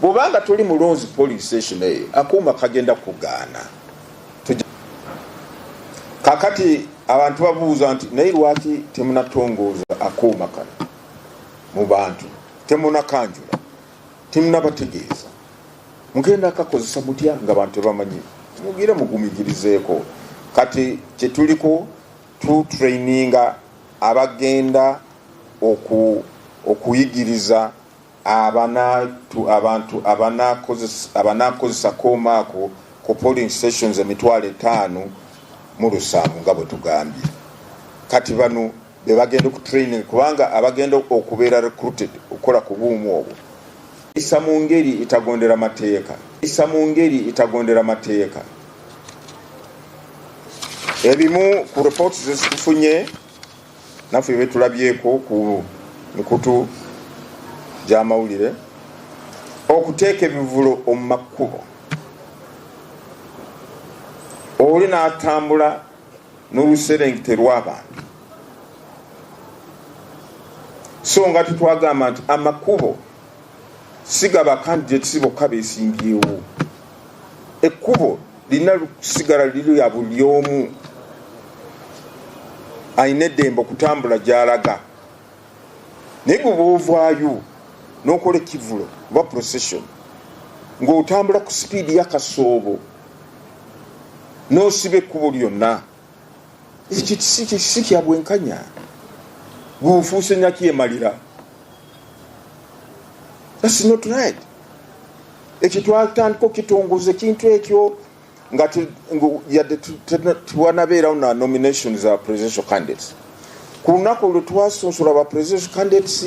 Bw'obanga toli mulonzi polling station eyo, akuuma kagenda kugaana. Kakati abantu babuuza nti naye lwaki temunatongooza akuuma kano mu bantu, temunakanjula, temunabategeeza, mugenda kakozesa mutya nga bantu bamanyi? Mugire mugumigirizeeko. Kati kyetuliko tutraininga abagenda okuyigiriza abantu abanakozesa koomaako ku polling stations 5,000 mu Lusaamu nga bwe tugambye. Kati bano be bagenda ku training kubanga abagenda okubeera recruited okukola ku buumu obwo. Isa mu ngeri itagondera mateeka. Ebimu ku reports zitufunye naffe betulabyeko ku mikutu gy'amawulire, okuteeka ebivulo omu makubo. Oli n'atambula n'oluserengite lw'abantu. So nga tutwagamba nti amakubo sigaba candidates bokka beesimbyewo. Ekkubo lina kusigala liri ya buli omu ayina eddembe okutambula gy'alaga. Naye gwe bw'ovaayo n'okola ekivulo oba procession ng'otambula ku sipiidi y'akasoobo n'osiba ekkubo lyonna, ekyo si kya bwenkanya. Gufuuse nnakyemalira. That's not right. Ekyo twatandika okitongoza ekintu ekyo nga tuwanabeerawo na nominations za presidential candidates. Ku lunaku olwo twasonsola ba presidential candidates,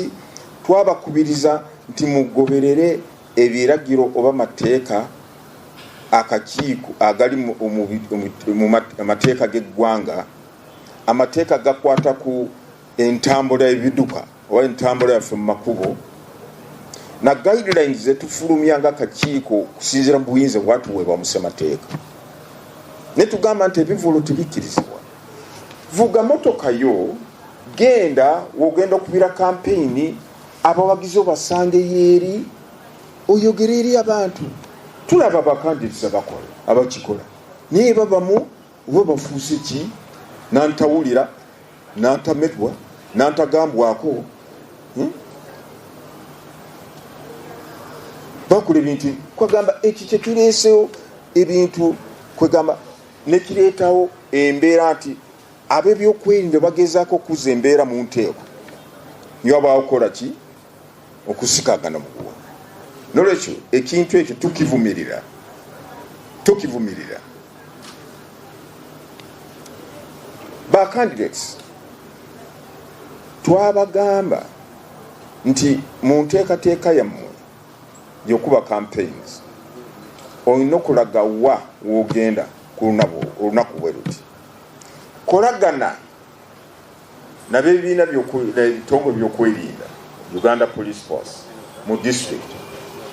twabakubiriza nti mugoberere ebiragiro oba mateeka akakiiko agali mu mateeka g'eggwanga, amateeka gakwata ku entambula y'ebiduka oba entambula yaffe mu makubo, na guidelines zetufulumya nga akakiiko kusinziira mu buyinza bwatuweebwa mu ssemateeka. Ne tugamba nti ebivulo tebikkirizibwa. Vuga motoka yo, genda wogenda okubira campaign, abawagizi obasange yeeri, oyogere eri abantu. Tulaba abakandidates abakola abakikola naye babamu oba bafuuse ki, nantawulira, nantametwa, nantagambwako. Bakola ebintu kwagamba ekyo kyekireesewo ebintu kwegamba nekireetawo embeera nti ab'ebyokwerinda bagezaako okuza embeera mu nteeko nyo abaakola ki okusikagana mu kuwa. Nolwekyo ekintu ekyo tukivumirira tokivumirira. Ba candidates twabagamba nti mu nteekateeka yammwe y'okuba campaigns olina okulaga wa w'ogenda ku olunaku bwe luti. Kolagana n'abeebibiina ebitongole by'okwerinda Uganda Police Force mu district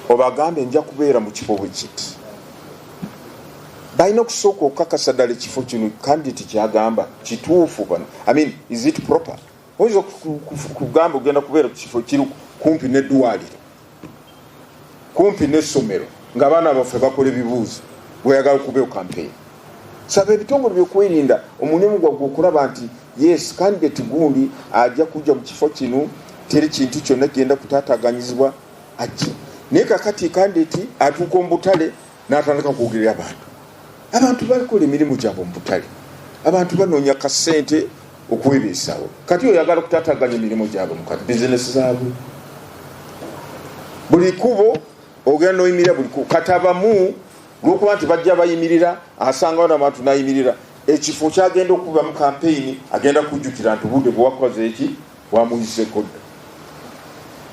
obagambe nja kubeera mu kifo bwe kiti. Balina okusooka okukakasa ddala ekifo kino candidate kyagamba kituufu. I mean, is it proper? Oyinza kugamba ogenda kubeera ku kifo kiri kumpi n'eddwaliro, kumpi n'essomero, ng'abaana baffe bakola ebibuuzo bweyagala okubeera campaign. Saba ebitongole by'okwerinda omulimu gwagwe okulaba nti yes candidate gundi ajja kujja mu kifo kino, teri kintu kyonna kigenda kutaataganyizibwa ajje. Naye kakati candidate atuuka mu butale n'atandika kwogerera abantu balikola emirimu gyabwe mu butale, abantu banoonya kasente okwebeesawo, kati oyagala okutaataganya emirimu gyabwe mu bizinesi zaabwe. Buli kubo ogenda n'oyimirira buli kubo, kati abamu lw'okuba nti bajja bayimirira asangawo n'abantu n'ayimirira, ekifo kyagenda okuba mu campaign agenda kujjukira nti obudde bwe wakoze eki wamuyiseko dda,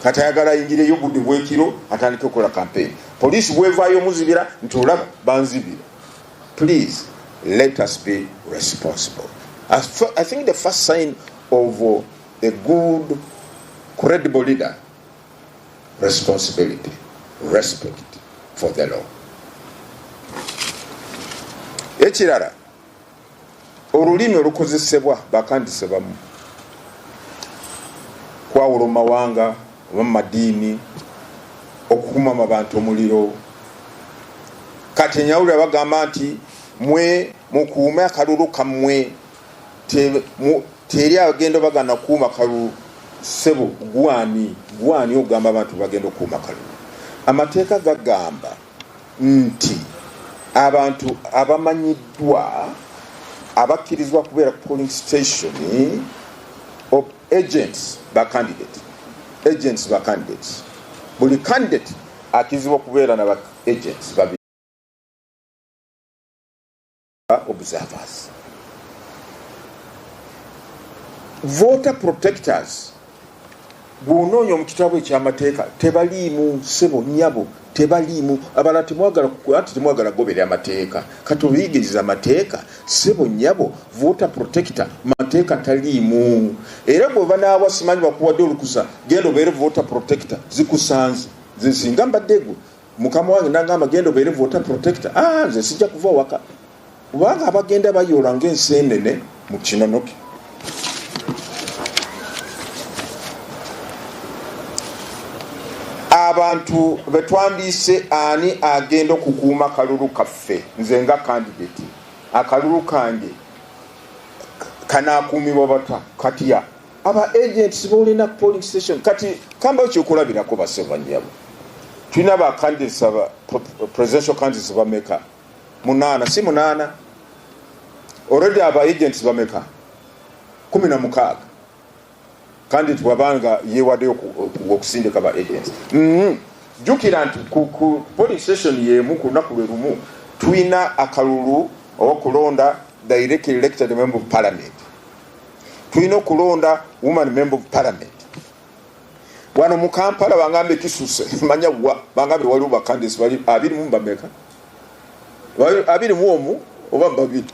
kati ayagala ayingireyo obudde bw'ekiro atandike okukola campaign. Poliisi bwevaayo omuzibira nti olaba banzibira. Please, let us be responsible. I think the first sign of a good, credible leader, responsibility, respect for the law. Ekirala, olulimi olukozesebwa bakandise bamu kwawula mawanga oba madiini, okukuma abantu omuliro. Kati nyawulira bagamba nti mwe mukuume akalulu kammwe, teri agenda bagana kuuma kalulu. Sebo gwani ogamba abantu bagenda okuuma kalulu. Amateeka gagamba nti abantu abamanyiddwa abakkirizibwa kubeera ku polling station of agents ba candidates, buli candidate akkirizibwa kubeera na ba agents babiri, observers. Voter protectors bw'onoonya mu kitabo eky'amateeka tebaliimu, sebo nnyabo tebaliimu. Abalala temwagala goberera amateeka, kati obiyigiriza amateeka, sebo nnyabo voter protector mateeka taliimu. Era bw'oba n'awa simanyi bakuwadde olukusa genda obeere voter protector, zikusanze. Nze singa mbadde gwe mukama wange nagamba genda obeere voter protector, nze sijja kuva waka, kubanga abagenda bayoola ng'enseenene mu kinonoke. Abantu betwandiise ani agenda okukuuma kalulu kaffe. Nze nga candidate akalulu kange kanaakuumibwa bata katya aba agents bolina polling station. Kati kamba kyokulabirako basebanyabo, tulina ba candidates aba presidential candidates bameka 8 si 8 already. Aba agents bameka 16 candidate wabanga yewadde okusindika ba agents. Jukira nti ku polling station yemu ku lunaku lwe lumu tulina akalulu okulonda direct elected member of parliament, tulina okulonda woman member of parliament. Wano mu Kampala bangambe kisuse manya bangambe waliwo ba candidates bali 20 bameka, 20 oba babiri.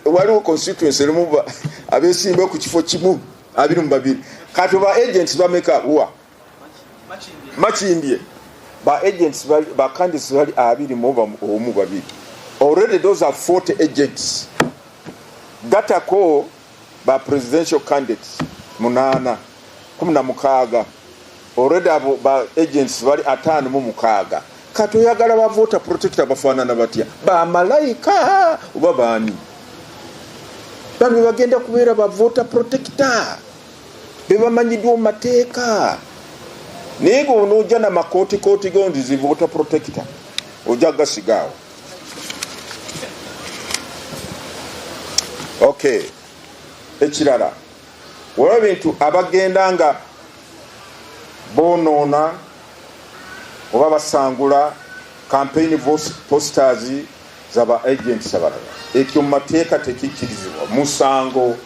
Waliwo constituency limu abesimba ku kifo kimu 22. Kati ba agents bameka wa Machindye ba agents ba candidates bali 20 babiri. Already those are 40 agents. Gatako ba presidential candidates 8 16. Already ba agents bali 5 kati oyagala ba voter protector bafaanana batya? Ba malaika oba baani? Bamwe bagenda kubeera ba voter protector bebamanyiddwa mu mateeka. Naye ng'onojja na makooti gondi zi voter protector ojja gasigaawo. Okay, ekirala waliwo bintu abagenda nga bonoona oba basangula campaign posters zaba agents abalala ekyo mateeka tekikirizibwa musango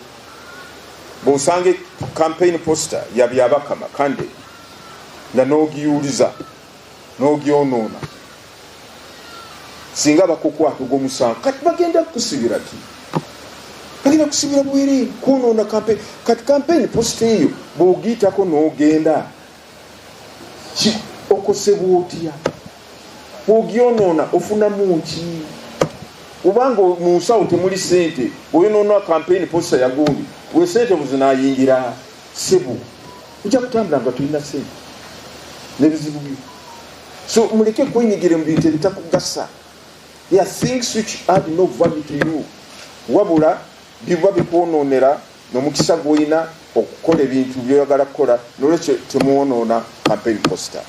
bonsange campaign poster ya byabakama kande nga n'ogiyuliza n'ogyonoona singa bakukwata go musango kati bagenda kusibira ki bagenda kusibira bwere kunoona campaign kati campaign poster eyo bw'ogiyitako n'ogenda okosebwa otya bw'ogyonoona ofunamu ki ubanga mu nsawo temuli sente oyonoona campaign poster ya gundi we sente buzinayingira sebu ojja kutambula nga tulina sente n'ebizibu byo so muleke kwenyigira mu bintu ebitakugasa. There are things which add no value to you wabula biba bikwonoonera n'omukisa gw'olina okukola ebintu byoyagala kukola n'olwekyo temwonoona campaign poster.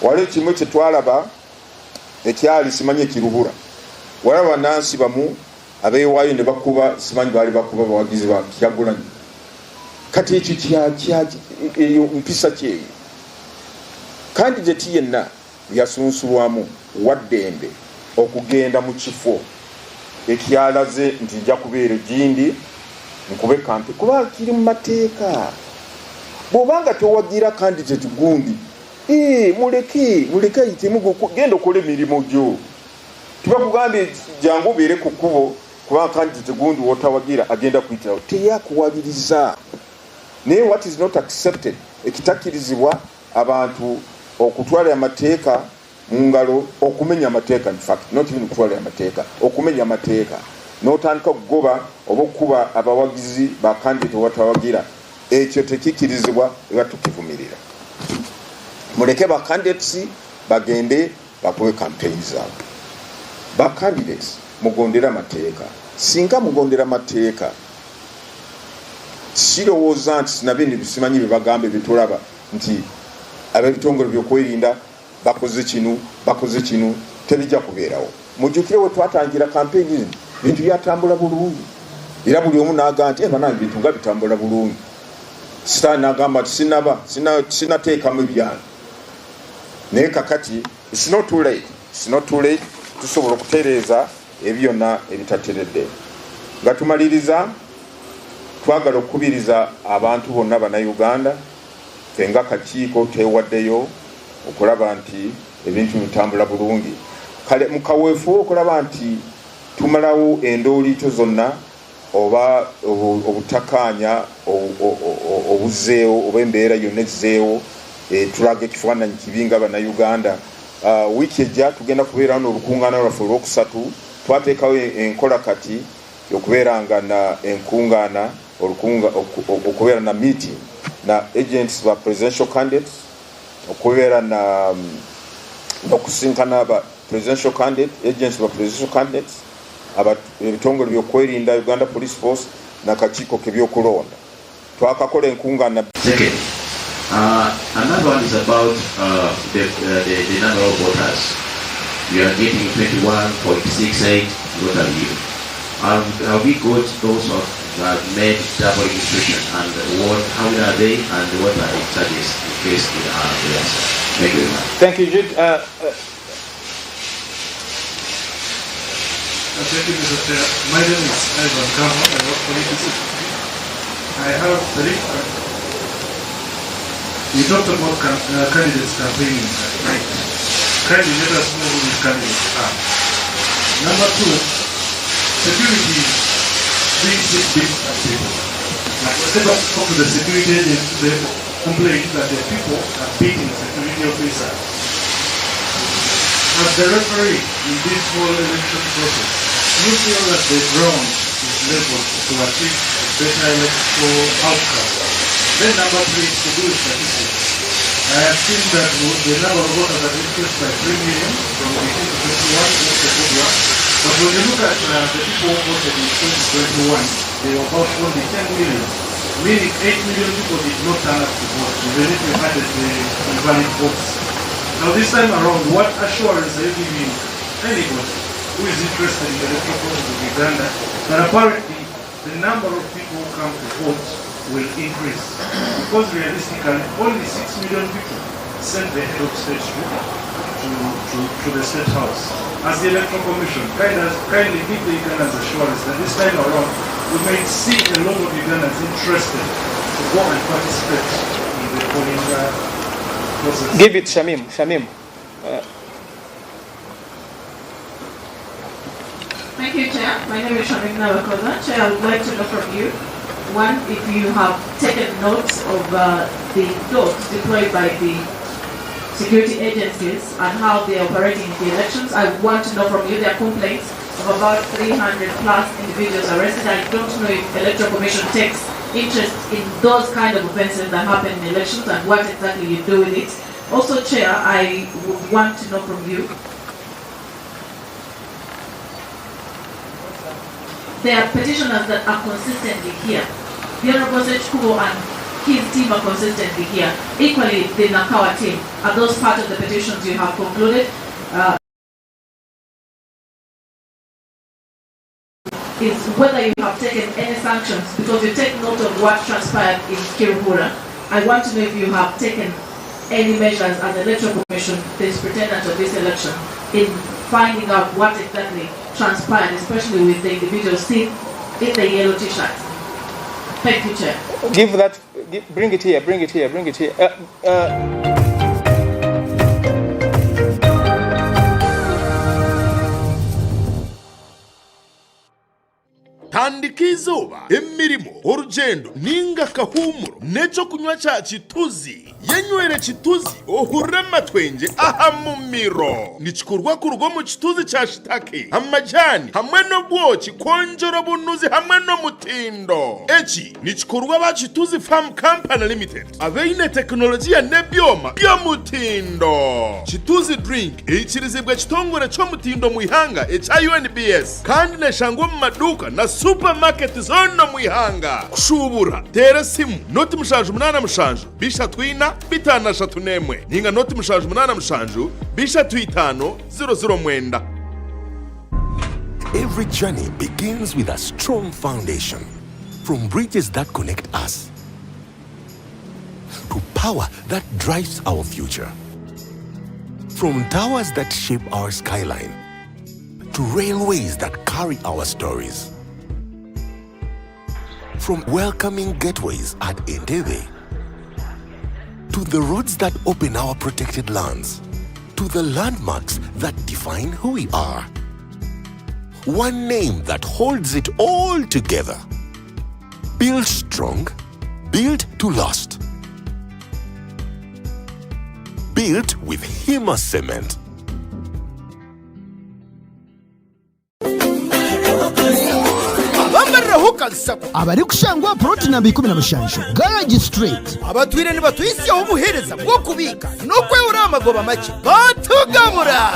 Waliwo kimwe kye twalaba ekyali simanyi ekiruhura walaba Nansi bamu abeewaayo ne bakuba simanyi baali bakuba bawagizi ba Kyagulanyi kati ekyo eyo mpisa kyeyo kandi gye yenna yasunsulwamu waddembe okugenda mu kifo ekyalaze nti nja kubeera egindi nkube kampe kuba kiri mu mateeka bw'obanga towagira kandi tekigundi muleke ayitemu genda okola emirimu gyo tibakugambye jangu obeere ku kkubo kubanga kandi tegundi wotawagira agenda kuyitirawo teyakuwabiriza naye what is not accepted ekitakirizibwa abantu okutwala amateeka mu ngalo okumenya amateeka in fact not even kutwala amateeka okumenya amateeka n'otandika okugoba oba okukuba abawagizi ba candidate watawagira ekyo tekikirizibwa era tukivumirira. Muleke ba candidates bagende bakube campaigns zabo. Ba candidates mugondera mateeka. Singa mugondera mateeka sirowooza nti sinabindi bisimanyi bebagambe bitulaba nti ab'ebitongole by'okwerinda bakoze kinu tebijja kubeerawo. Mujjukire we twatangira campaign bintu byatambula bulungi era buli omu n'agamba nti banange bintu nga bitambula bulungi. Sitaani n'agamba nti sinateekamu ebyange. Naye kakati it's not too late tusobola okutereeza ebyonna ebitateredde. Nga tumaliriza twagala okukubiriza abantu bonna bannayuganda fenga kakiiko teewaddeyo okulaba nti ebintu bitambula bulungi. Kale mukaweefu okulaba nti tumalawo endooliito zonna oba obutakaanya obuzeewo oba embeera yonna ezzeewo tulaga ekifaananyi kibi nga bannayuganda. Wiiki ejja tugenda kubeerawo n'olukuŋŋaana lwaffe olwokusatu. Twateekawo enkola kati okubeeranga na enkuŋŋaana okubeera na meeting na agents ba presidential candidates okubeera na okusinkana ba presidential candidate agents ba presidential candidates ebitongole byokwerinda Uganda Police Force na kakiiko kebyokulonda. Twakakola enkuŋŋaana. Another one is about the number of voters. We are getting 21.68 voter view. Have we got those who have made double registration and how many are they and what are the charges in case they are there? Thank you very much. Thank you, Jude. Thank you, Mr. Chair. My name is Ivan Kama. I work for APC. I have three. You talked about candidates campaigning. Kindly let us know who these candidates are. Number two, security being big at people. Whatever talk to the security agents, they complain that the people are beating security officers. As the referee in this whole election process, you feel that the ground is level to achieve a better electoral outcome. Then number three is to do with statistics. I have seen that the number of voters have increased by 3 million from 18 to 21, that's a good one. But when you look at the people who voted in 2021, they were about only 10 million, meaning 8 million people did not turn up to vote, even if they had the invalid votes. Now this time around, what assurance are you giving anybody who is interested in the electoral process of Uganda that apparently the number of people who come to vote will increase? Because realistically, only 6 million people send their head of state to to the State House. As the Electoral Commission, kindly give the Ugandans assurance that this time around we may see a lot of Ugandans interested to go and participate in the polling process. Give it, Shamim. Thank you, Chair. My name is Shamim Nawakoza. Chair, I would like to know from you, one, if you have taken notes of the dogs deployed by the security agencies and how they are operating in the elections. I want to know from you their complaints of about 300 plus individuals arrested. I don't know if the Electoral Commission takes interest in those kind of offences that happen in elections and what exactly you do with it. Also, Chair, I would want to know from you, there are petitioners that are consistently here. The Honorable Zuku and his team are consistently here. Equally, the Nakawa team. Are those part of the petitions you have concluded? Is whether you have taken any sanctions, because you take note of what transpired in Kiruhura. I want to know if you have taken any measures as the Electoral Commission, the superintendent of this election, in finding out what exactly transpired, especially with the individuals seen in the yellow t-shirts. Thank you, Chair. Bring it here. tandika izuba emirimo urugendo ninga kahumuro neco kunywa ca chituzi yenywere chituzi ohure amatwenge aha mu miro nikikorwa ku rugo mu chituzi ca shitake amajani hamwe n'obwoki konjora bunuzi hamwe no mutindo eki nikikorwa ba chituzi farm company limited aveine teknolojia nebyoma byo mutindo chituzi drink ikirizibwa kitongore cyo mutindo mu ihanga UNBS kandi neshangwa mu maduka na supermarket zono mu ihanga kushubura tera simu noti mushanju munana mushanju bisha twina bitana shatunemwe ninga noti mushanju munana mushanju bisha twitano 001. Every journey begins with a strong foundation, from bridges that connect us to power that drives our future, from towers that shape our skyline to railways that carry our stories, from welcoming gateways at Entebbe to the roads that open our protected lands, to the landmarks that define who we are. One name that holds it all together. Built strong, built to last. Built with Hima Cement. abari kushangwa protein bikumi na mushansho garage street abatwire ni batwisiyeho ubuhereza bwo kubika no kwehura amagoba make batugamura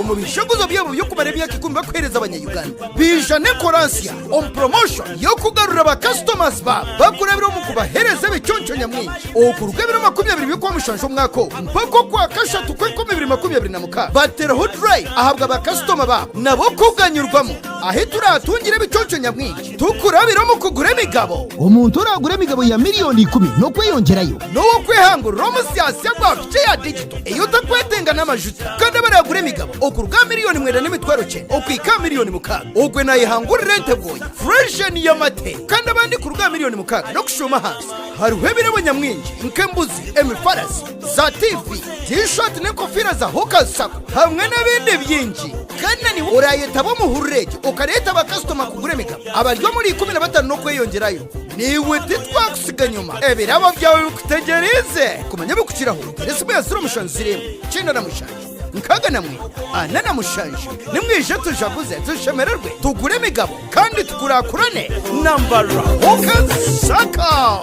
mu bishoguzo byabo byo kumara imyaka 10 bakwereza abanyayuganda bijane koransia on promotion yo kugarura aba customers ba bakurabira mu kubahereza bicyoncho nyamwinshi okurugabira 20 byo kwa mushansho mwako mpako kwa kashatu kwe 2024 batera hot dry ahabwa aba customer ba nabo kuganyurwamo ahe turatungire bicyoncho nyamwinshi tukurabira mu kugura imigabo umuntu uragura imigabo ya miliyoni 10 no kwiyongerayo no kwihangura musiyasi y'abafite ya digital iyo takwetenga n'amajuti kandi baragura imigabo okuruga miliyoni 1.9 okwika miliyoni 6 ogwe nayihangura rente boy freshen y'amate kandi abandi kuruga miliyoni 6 no kushoma hasi haruhe birabo nyamwinshi nkembuzi emifarasi za TV t-shirt n'ekofira za hokasako hamwe n'ibindi byinshi kandi ni urayeta bo muhurreke ukareta aba customer kugura imigabo abaryo muri 15 no kwiyongerayo niwe titwakusiga nyuma ebirabo byawe bikutegereze kumenya bikukiraho teresimu ya 0 mushanzire cyenda na mushanje nkaga namwe ana na mushanje nimwije tujabuze tushemererwe tugure imigabo kandi tukurakurane nambara hokasaka.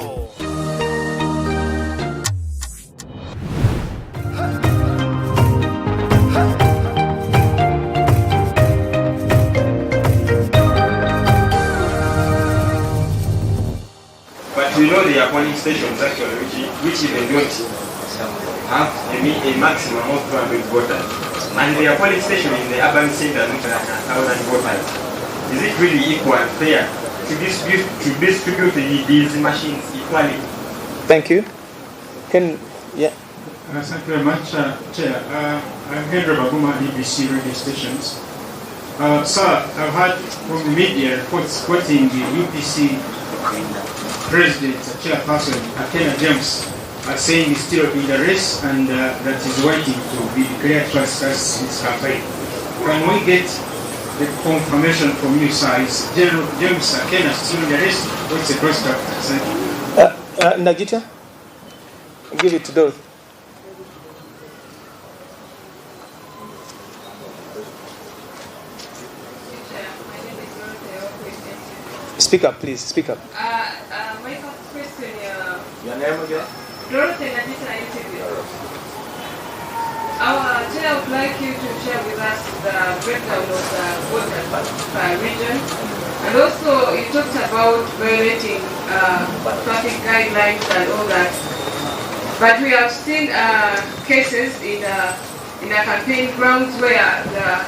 You know there are polling stations actually which even don't have a maximum of 200 voters. And there are polling stations in the urban centers which are 1,000 voters. Is it really equal and fair to distribute these machines equally? Thank you. Thank you very much, Chair. I'm Henry Baguma, EBC radio stations. Sir, I've heard from the media reports quoting the UPC President, Chairperson, Akena James, saying he's still in the race and that he's waiting to be declared first as his campaign. Can we get the confirmation from you, sir? Is General James Akena still in the race? What's the cross Thank you. Nagita, give it to those. Speak up, please. Speak up. My first question. Your name again? Dorothy Nagita interview. Our chair would like you to share with us the breakdown of the voters by region. And also, you talked about violating traffic guidelines and all that. But we have seen cases in a campaign grounds where the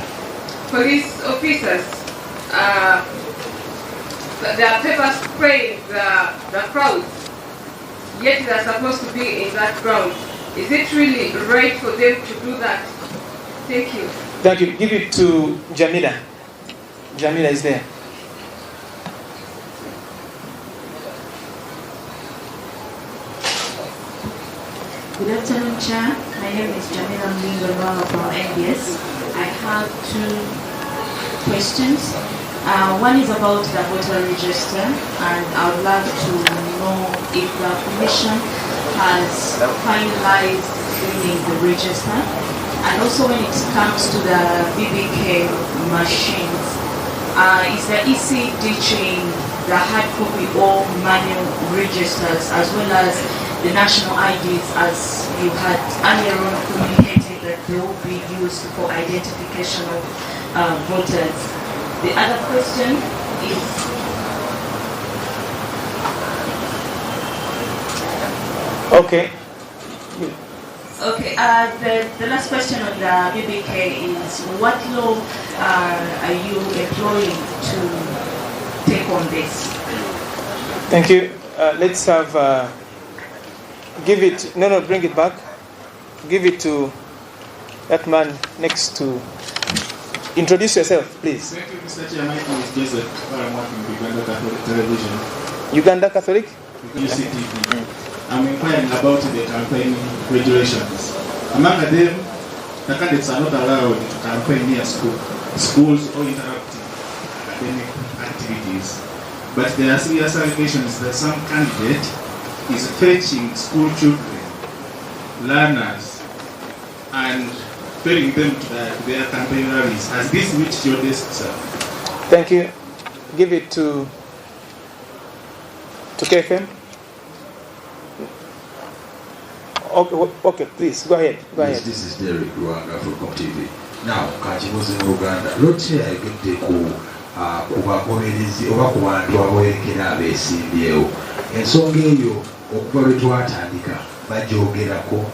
police officers they are pepper spraying the crowd, yet they are supposed to be in that crowd. Is it really right for them to do that? Thank you. Thank you. Give it to Jamila. Jamila is there. Good afternoon, Chair. My name is Jamila Mlingo from NBS. I have two questions. One is about the voter register, and I would love to know if the Commission has finalized cleaning the register, and also when it comes to the BBK machines, is the EC ditching the hard copy or manual registers as well as the national IDs, as you had earlier on communicated that they will be used for identification of voters. The other question is, okay. The last question on the BBK is, what law are you employing to take on this? Thank you. Let's have, bring it back. Give it to that man next to. Introduce yourself, please. Thank you, Mr. Chair. My name is Joseph. I'm working with Uganda Catholic Television. Uganda Catholic? DStv. I'm inquiring about the campaign regulations. Among them, the candidates are not allowed to campaign near schools or interrupting academic activities. But there are serious allegations that some candidate is fetching school children, learners, and ferrying them to their campaign rallies. Has this reached your desk, sir? Thank you. Give it to KFM. Okay, please, go ahead. Yes, this is Derek Ruanga from Cop TV. Now, Kachimuzi in Uganda, Lotche agende ku bagoberezi oba ku bantu aboolekera abeesimbyewo. Ensonga eyo okuva lwe twatandika bajoogerako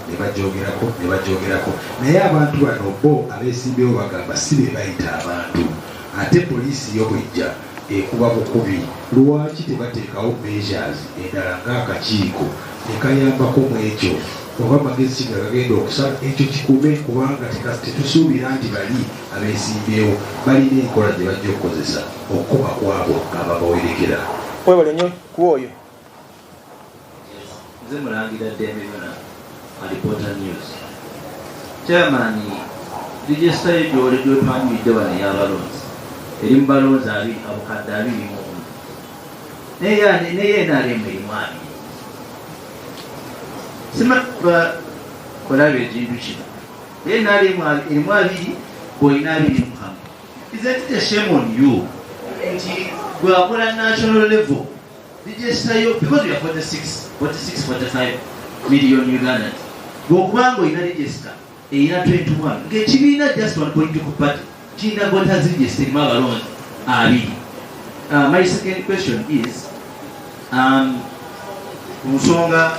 naye abantu bano bo abeesimbyewo bagamba si be bayita abantu, ate poliisi yo bwejja ekuba bukubi. Lwaki tebateekawo measures endala ng'akakiiko ekayambako mu ekyo, oba magezi ki gagenda okusala ekyo kikume, kubanga tetusuubira nti bali abeesimbyewo balina enkola gye bajja okukozesa okukoba kwabo ng'ababawerekera. Webale nnyo kuba oyo. Nze mulangira Ddembe Reporter News. Chairman, register y'ebyole gy'otwanyuidde wano ey'abalonzi eri mu balonzi abukadde 21 naye NRM erimu 2. Simanyi kulaba ekintu kino. NRM erimu 2, boyina 21. Is it a shame on you nti bwakola national level register yo, because we are 46-45 million Ugandans. Bw'okubanga oyina register eyina 21 ng'ekibiina just one political party kirina voters register erimu abalonzi 2. My second question is, nsonga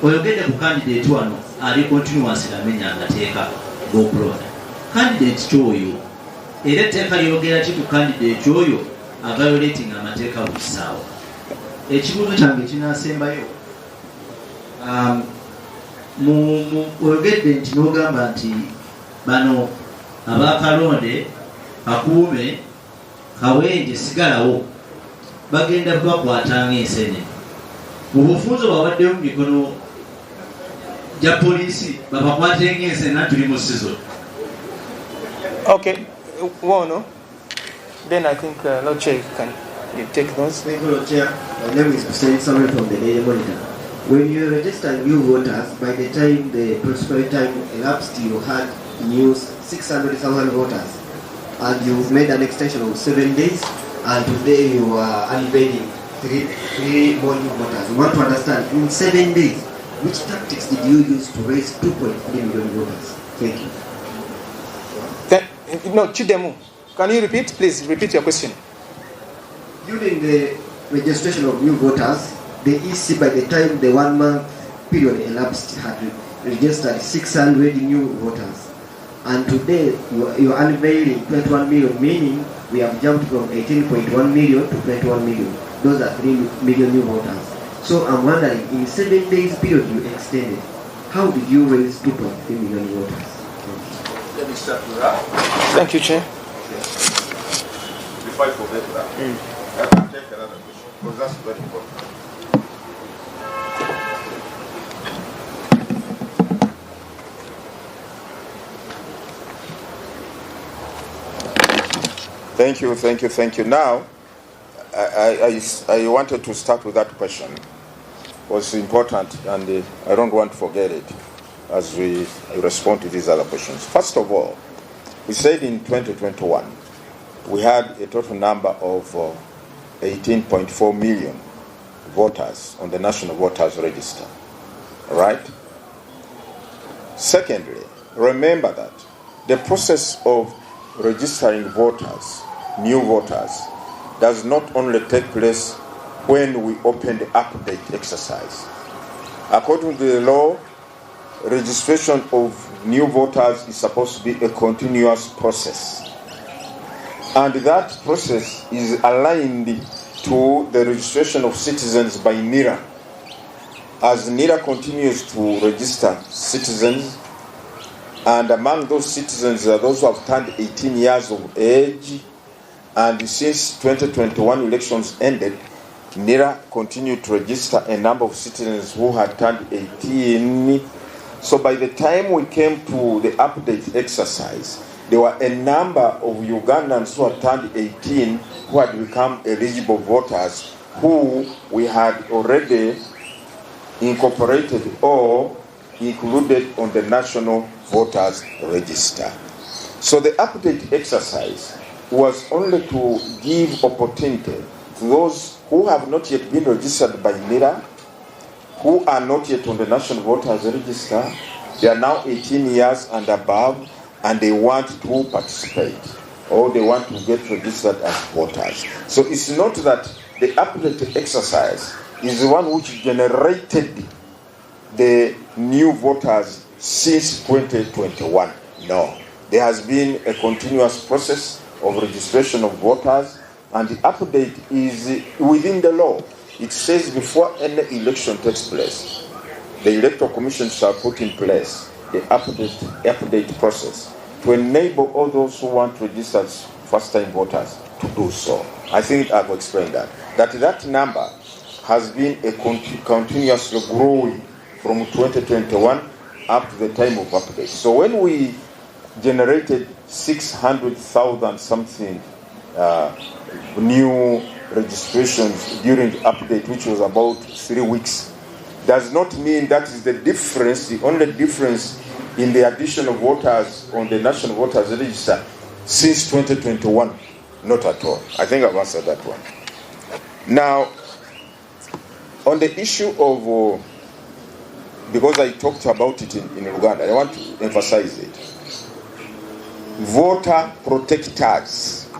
oyogedde ku candidate wano ali continuous amenya amateeka g'okulonda. Candidate kyoyo era etteeka lyogera ki ku candidate oyo violating amateeka buli ssaawa? Ekibuuzo kyange kinaasembayo, oyogedde nti n'ogamba nti bano abakalonde kakuume kawenje sigalawo bagenda kubakwatanga ensene mu bufunzo babaddeyo mu mikono gya poliisi babakwatenga ensene tuli mu season. Okay, Wono. Then I think Lord Chair can you take those. Thank you, Lord Chair. My name is Hussein Samuel from the Daily Monitor. When you register new voters, by the time the prescribed time elapsed, you had new 600,000 voters, and you made an extension of 7 days, and today you are unveiling three more new voters. We want to understand, in 7 days, which tactics did you use to raise 2.3 million voters? Thank you. No, Chidemu, can you repeat? Please repeat your question. During the registration of new voters, the EC, by the time the 1 month period elapsed, had registered 600 new voters. And today, you are unveiling 21 million, meaning we have jumped from 18.1 million to 21 million. Those are 3 million new voters. So I'm wondering, in 7 days period you extended, how did you raise 2.3 million voters? Let me start with that. Thank you, Chair. Before I forget that, I can take another question, because that's very important. Thank you. Now, I wanted to start with that question. It was important, and I don't want to forget it as we respond to these other questions. First of all, we said in 2021, we had a total number of 18.4 million voters on the National Voters Register, right? Secondly, remember that the process of registering voters, new voters, does not only take place when we open the update exercise. According to the law, registration of new voters is supposed to be a continuous process. And that process is aligned to the registration of citizens by NIRA. As NIRA continues to register citizens, and among those citizens are those who have turned 18 years of age, and since 2021 elections ended, NIRA continued to register a number of citizens who had turned 18. So by the time we came to the update exercise, there were a number of Ugandans who had turned 18 who had become eligible voters, who we had already incorporated or included on the National Voters Register. So the update exercise was only to give opportunity to those who have not yet been registered by NIRA, who are not yet on the National Voters Register. They are now 18 years and above, and they want to participate, or they want to get registered as voters. So it's not that the update exercise is the one which generated the new voters since 2021. No. There has been a continuous process of registration of voters, and the update is within the law. It says before any election takes place, the Electoral Commission shall put in place the update process to enable all those who want to register as first-time voters to do so. I think I've explained that. That number has been a continuously growing from 2021 up to the time of update. So when we generated 600,000 something new registrations during the update, which was about 3 weeks, does not mean that is the difference, the only difference in the addition of voters on the National Voters Register since 2021. Not at all. I think I've answered that one. Now, on the issue of, because I talked about it in Uganda, I want to emphasize it. Voter protectors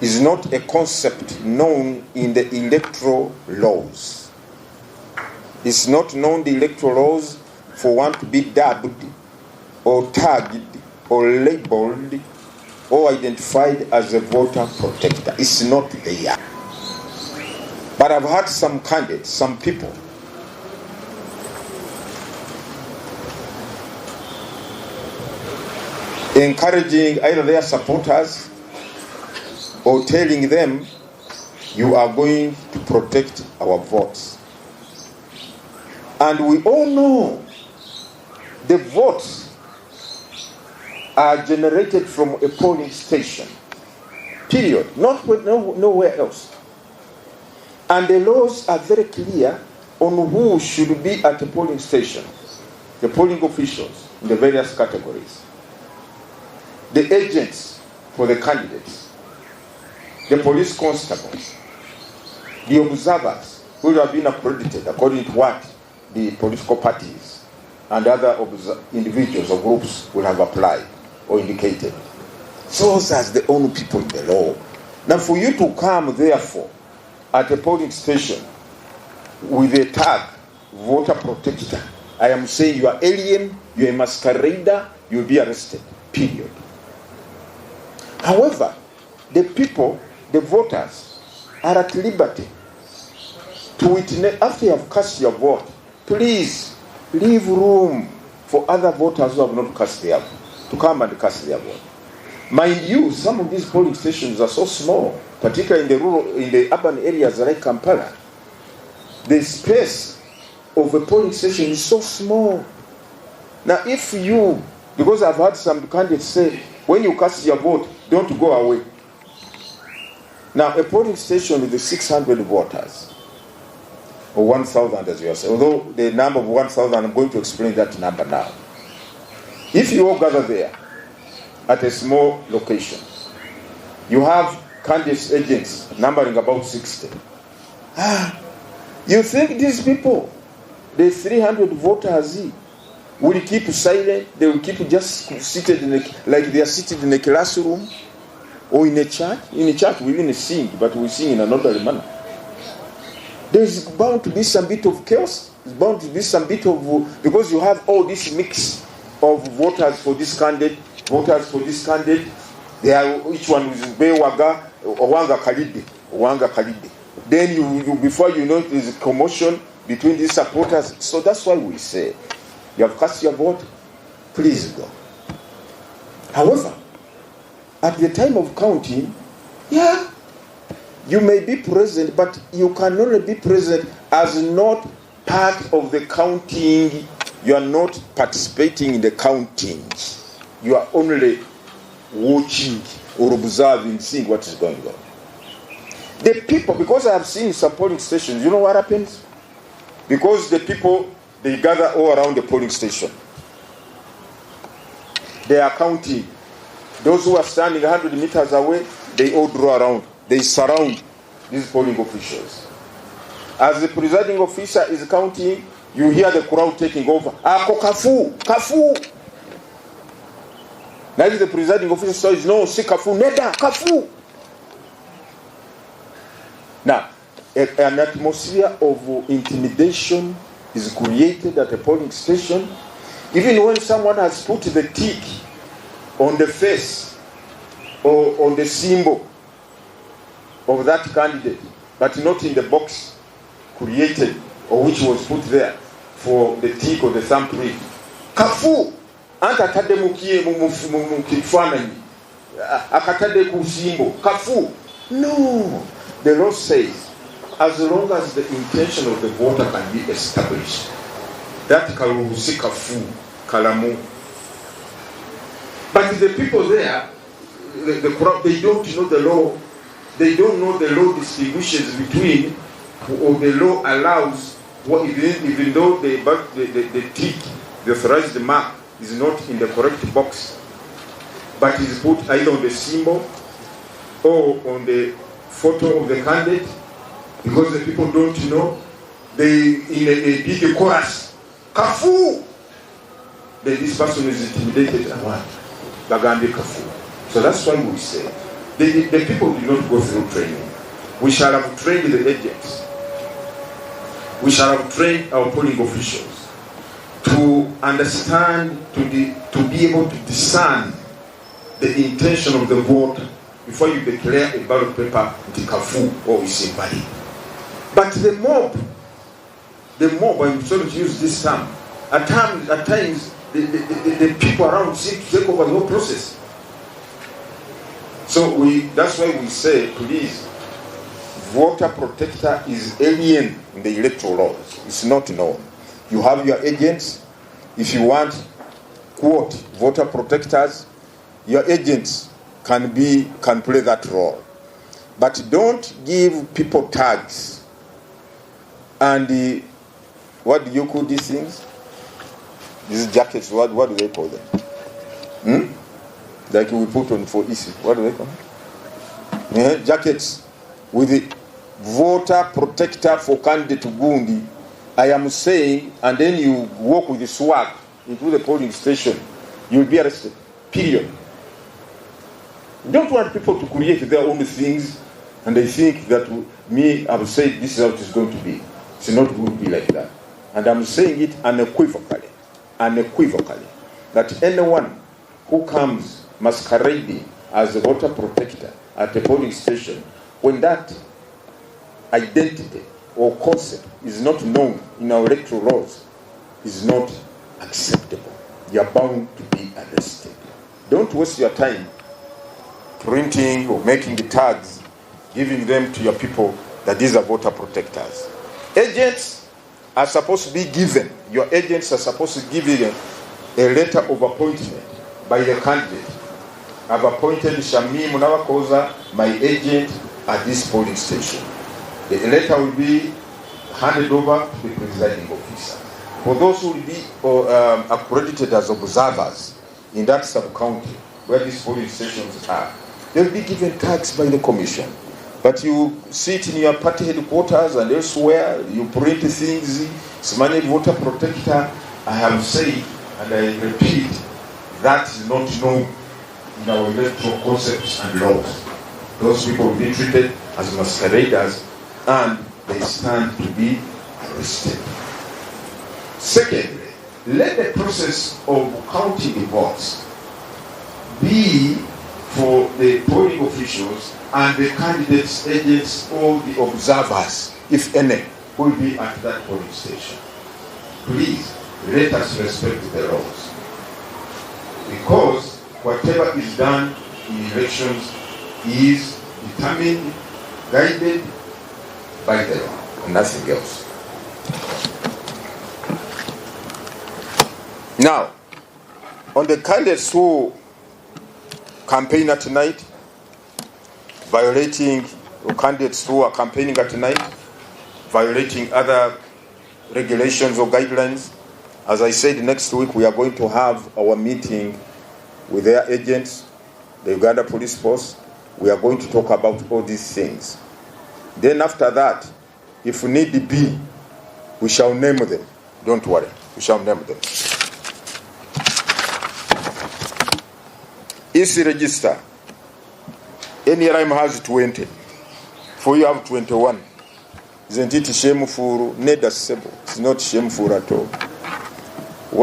is not a concept known in the electoral laws. It's not known in the electoral laws for one to be dubbed or tagged or labeled or identified as a voter protector. It's not there. But I've had some candidates, some people encouraging either their supporters or telling them you are going to protect our votes. And we all know the votes are generated from a polling station, period, nowhere else. And the laws are very clear on who should be at the polling station, the polling officials in the various categories, the agents for the candidates, the police constables, the observers who have been accredited according to what the political parties and other individuals or groups will have applied or indicated. Those are the only people in the law. Now for you to come, therefore, at a polling station with a tag, voter protector, I am saying you are alien, you are a masquerader, you will be arrested, period. However, the people, the voters, are at liberty to witness, after you have cast your vote, please leave room for other voters who have not cast their vote to come and cast their vote. Mind you, some of these polling stations are so small, particularly in the urban areas like Kampala. The space of a polling station is so small. Now if you, because I've heard some candidates say, when you cast your vote, don't go away. Now a polling station with 600 voters, or 1,000 as you are saying, although the number of 1,000, I'm going to explain that number now. If you all gather there at a small location, you have candidates agents numbering about 60. You think these people, the 300 voters, will keep silent? They will keep just seated like they are seated in a classroom or in a church? In a church we even sing, but we sing in an orderly manner. There's bound to be some bit of chaos. There's bound to be some bit of, because you have all this mix of voters for this candidate, voters for this candidate. They are, each one is Bewaga, Owanga Kalide. Then you before you know there's a commotion between these supporters. So that's why we say, you have cast your vote, please go. However, at the time of counting, you may be present, but you can only be present as not part of the counting. You are not participating in the counting. You are only watching or observing, seeing what is going on. The people, because I have seen some polling stations, you know what happens? Because the people, they gather all around the polling station. They are counting. Those who are standing 100 meters away, they all draw around. They surround these polling officials. As the presiding officer is counting, you hear the crowd taking over. Kafu. Now if the presiding officer says, no, see Kafu, neda, Kafu. Now, an atmosphere of intimidation is created at a polling station. Even when someone has put the tick on the face or on the symbol of that candidate, but not in the box created or which was put there for the tick or the thumbprint. Kafu! Anta tade mukie mukifana akatade kusimbo. Kafu! No! The law says, as long as the intention of the voter can be established, that karuhusi kafu, kalamu. But the people there, the crowd, they don't know the law. They don't know the law distinguishes between, or the law allows, what even though the tick, the authorized mark, is not in the correct box, but is put either on the symbol or on the photo of the candidate, because the people don't know, they in a big chorus, Kafu! Then this person is intimidated and what? Bagandi Kafu. So that's why we say, the people did not go through training. We shall have trained the agents. We shall have trained our polling officials to understand, to be able to discern the intention of the voter before you declare a ballot paper into Kafu or Isimbali. But the mob, I'm sorry to use this term, at times the people around seem to take over the whole process. So that's why we say, please, voter protector is alien in the electoral laws. It's not known. You have your agents. If you want, quote, voter protectors, your agents can play that role. But don't give people tags. And what do you call these things? These jackets, what do they call them? Like we put on for easy. What do they call them? Jackets with the voter protector for candidate Gundi. I am saying, and then you walk with the swag into the polling station, you'll be arrested. Period. Don't want people to create their own things, and they think that I've said this is how it is going to be. It's not going to be like that. And I'm saying it unequivocally, that anyone who comes masquerading as a voter protector at a polling station, when that identity or concept is not known in our electoral laws, is not acceptable. You are bound to be arrested. Don't waste your time printing or making the tags, giving them to your people that these are voter protectors. Agents are supposed to be given, your agents are supposed to give you a letter of appointment by the candidate. I've appointed Shami Munawakoza, my agent, at this polling station. The letter will be handed over to the presiding officer. For those who will be accredited as observers in that sub-county where these polling stations are, they will be given tags by the commission. But you sit in your party headquarters and elsewhere, you print things, Simani voter protector. I have said, and I repeat, that is not known in our electoral concepts and laws. Those people will be treated as masqueraders and they stand to be arrested. Secondly, let the process of counting the votes be for the polling officials and the candidates, agents, or the observers, if any, who will be at that polling station. Please, let us respect the laws. Because whatever is done in elections is determined, guided by the law, and nothing else. Now, on the candidates who campaign at night, violating, or candidates who are campaigning at night, violating other regulations or guidelines, as I said, next week we are going to have our meeting with their agents, the Uganda Police Force. We are going to talk about all these things. Then after that, if need be, we shall name them. Don't worry, we shall name them. EC register. NRM has 20. For you have 21. Isn't it shameful? Nedasable. It's not shameful at all.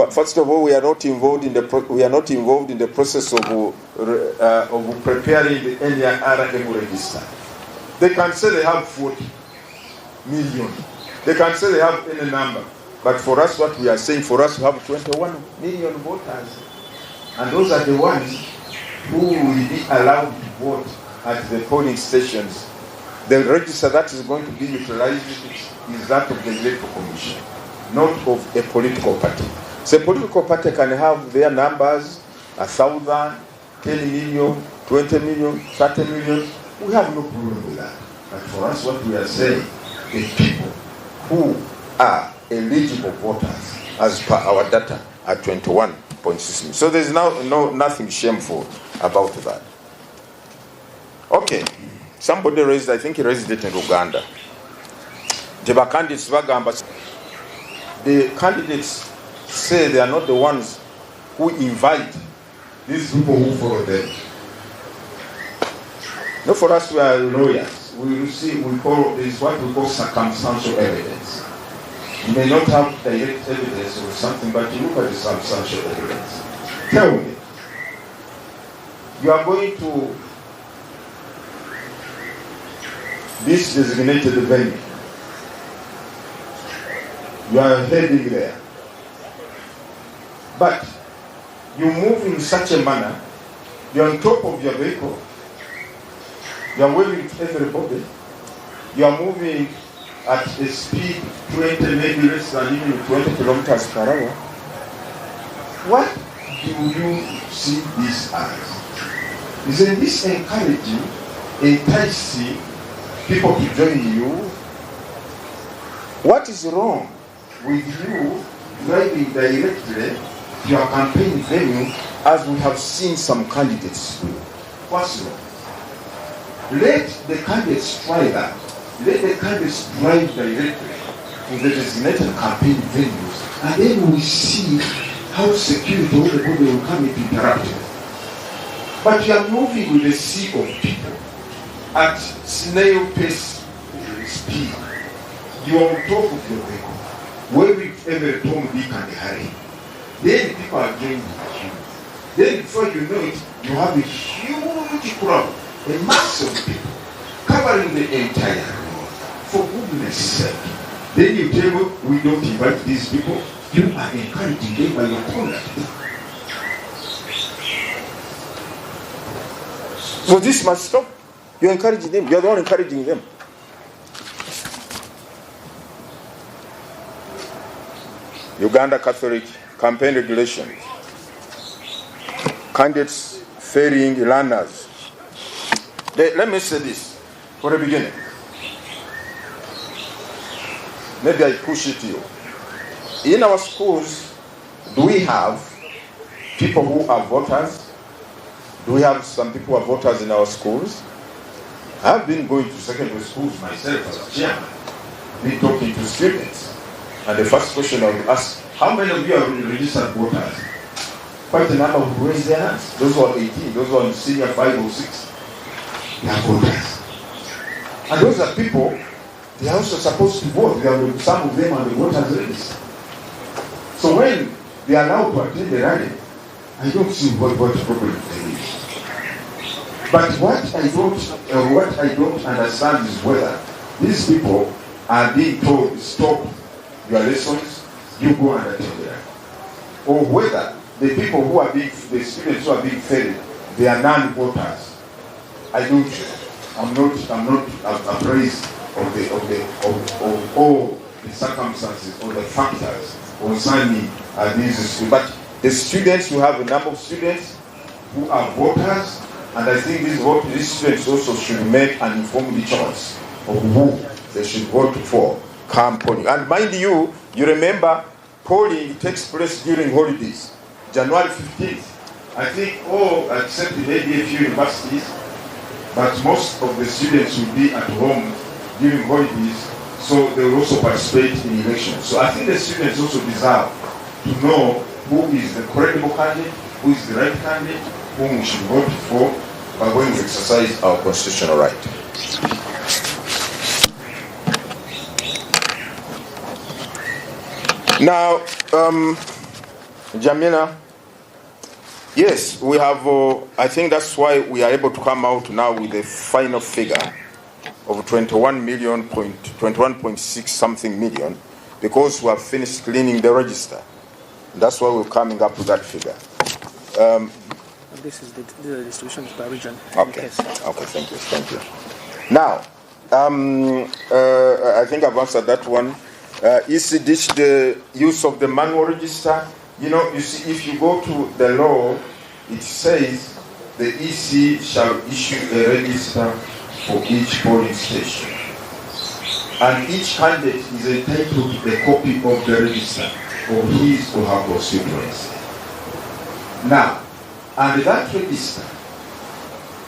First of all, we are not involved in the process of preparing the NRM register. They can say they have 40 million. They can say they have any number. But for us, what we are saying, for us to have 21 million voters, and those are the ones who will be allowed to vote at the polling stations. The register that is going to be utilized is that of the Electoral Commission, not of a political party. So a political party can have their numbers, 1,000, 10 million, 20 million, 30 million. We have no problem with that. But for us, what we are saying, the people who are eligible voters, as per our data, are 21.6 million. So there's nothing shameful about that. Okay, somebody raised, I think he raised it in Uganda. The candidates say they are not the ones who invite these people who follow them. No, for us, we are lawyers. We call this what we call circumstantial evidence. You may not have direct evidence or something, but you look at the circumstantial evidence. Tell me, you are going to this designated venue. You are heading there. But you move in such a manner, you're on top of your vehicle, you're waving to everybody, you're moving at a speed 20, maybe less than even 20 kilometers per hour. What do you see this as? Isn't this encouraging, enticing people to join you? What is wrong with you driving directly to your campaign venue, as we have seen some candidates do? What's wrong? Let the candidates try that. Let the candidates drive directly to the designated campaign venues, and then we see how security all the body will come into interaction. But you are moving with a sea of people at snail pace speed. You are on top of your vehicle, waving every Tom, Dick, and Harry. Then people are joining you. Then before you know it, you have a huge crowd, a mass of people covering the entire road. For goodness sake. Then you tell me we don't invite these people. You are encouraging them by your conduct. So this must stop. You're encouraging them. You're the one encouraging them. Uganda Catholic campaign regulations. Candidates ferrying learners. Let me say this for the beginning. Maybe I push it to you. In our schools, do we have people who are voters? Do we have some people who are voters in our schools? I've been going to secondary schools myself as a chairman, been talking to students. And the first question I would ask, how many of you are registered voters? Quite a number who raise their hands. Those who are 18, those who are in senior 5 or 6, they are voters. And those are people, they are also supposed to vote. Some of them are the voters register. So when they are allowed to attend the rally, I don't see what problem there is. But what I don't understand is whether these people are being told, stop your lessons, you go and attend the rally. Or whether the people who are being, the students who are being ferried, they are non-voters. I don't know. I'm not appraised of all the circumstances or the factors concerning these students. But the students, you have a number of students who are voters, and I think these students also should make an informed choice of who they should vote for come polling. And mind you, you remember polling takes place during holidays. January 15th. I think all except maybe a few universities, but most of the students will be at home during holidays, so they will also participate in elections. So I think the students also deserve to know who is the credible candidate, who is the right candidate, whom we should vote for by when we exercise our constitutional right. Now, Jamila, yes, we have, I think that's why we are able to come out now with a final figure of 21.6 something million, because we have finished cleaning the register. That's why we're coming up with that figure. This is the distribution by region. Okay, okay, thank you. Now, I think I've answered that one. Is this the use of the manual register? You know, you see, if you go to the law, it says the EC shall issue a register for each polling station. And each candidate is entitled to a copy of the register of his or her constituency. Now, and that register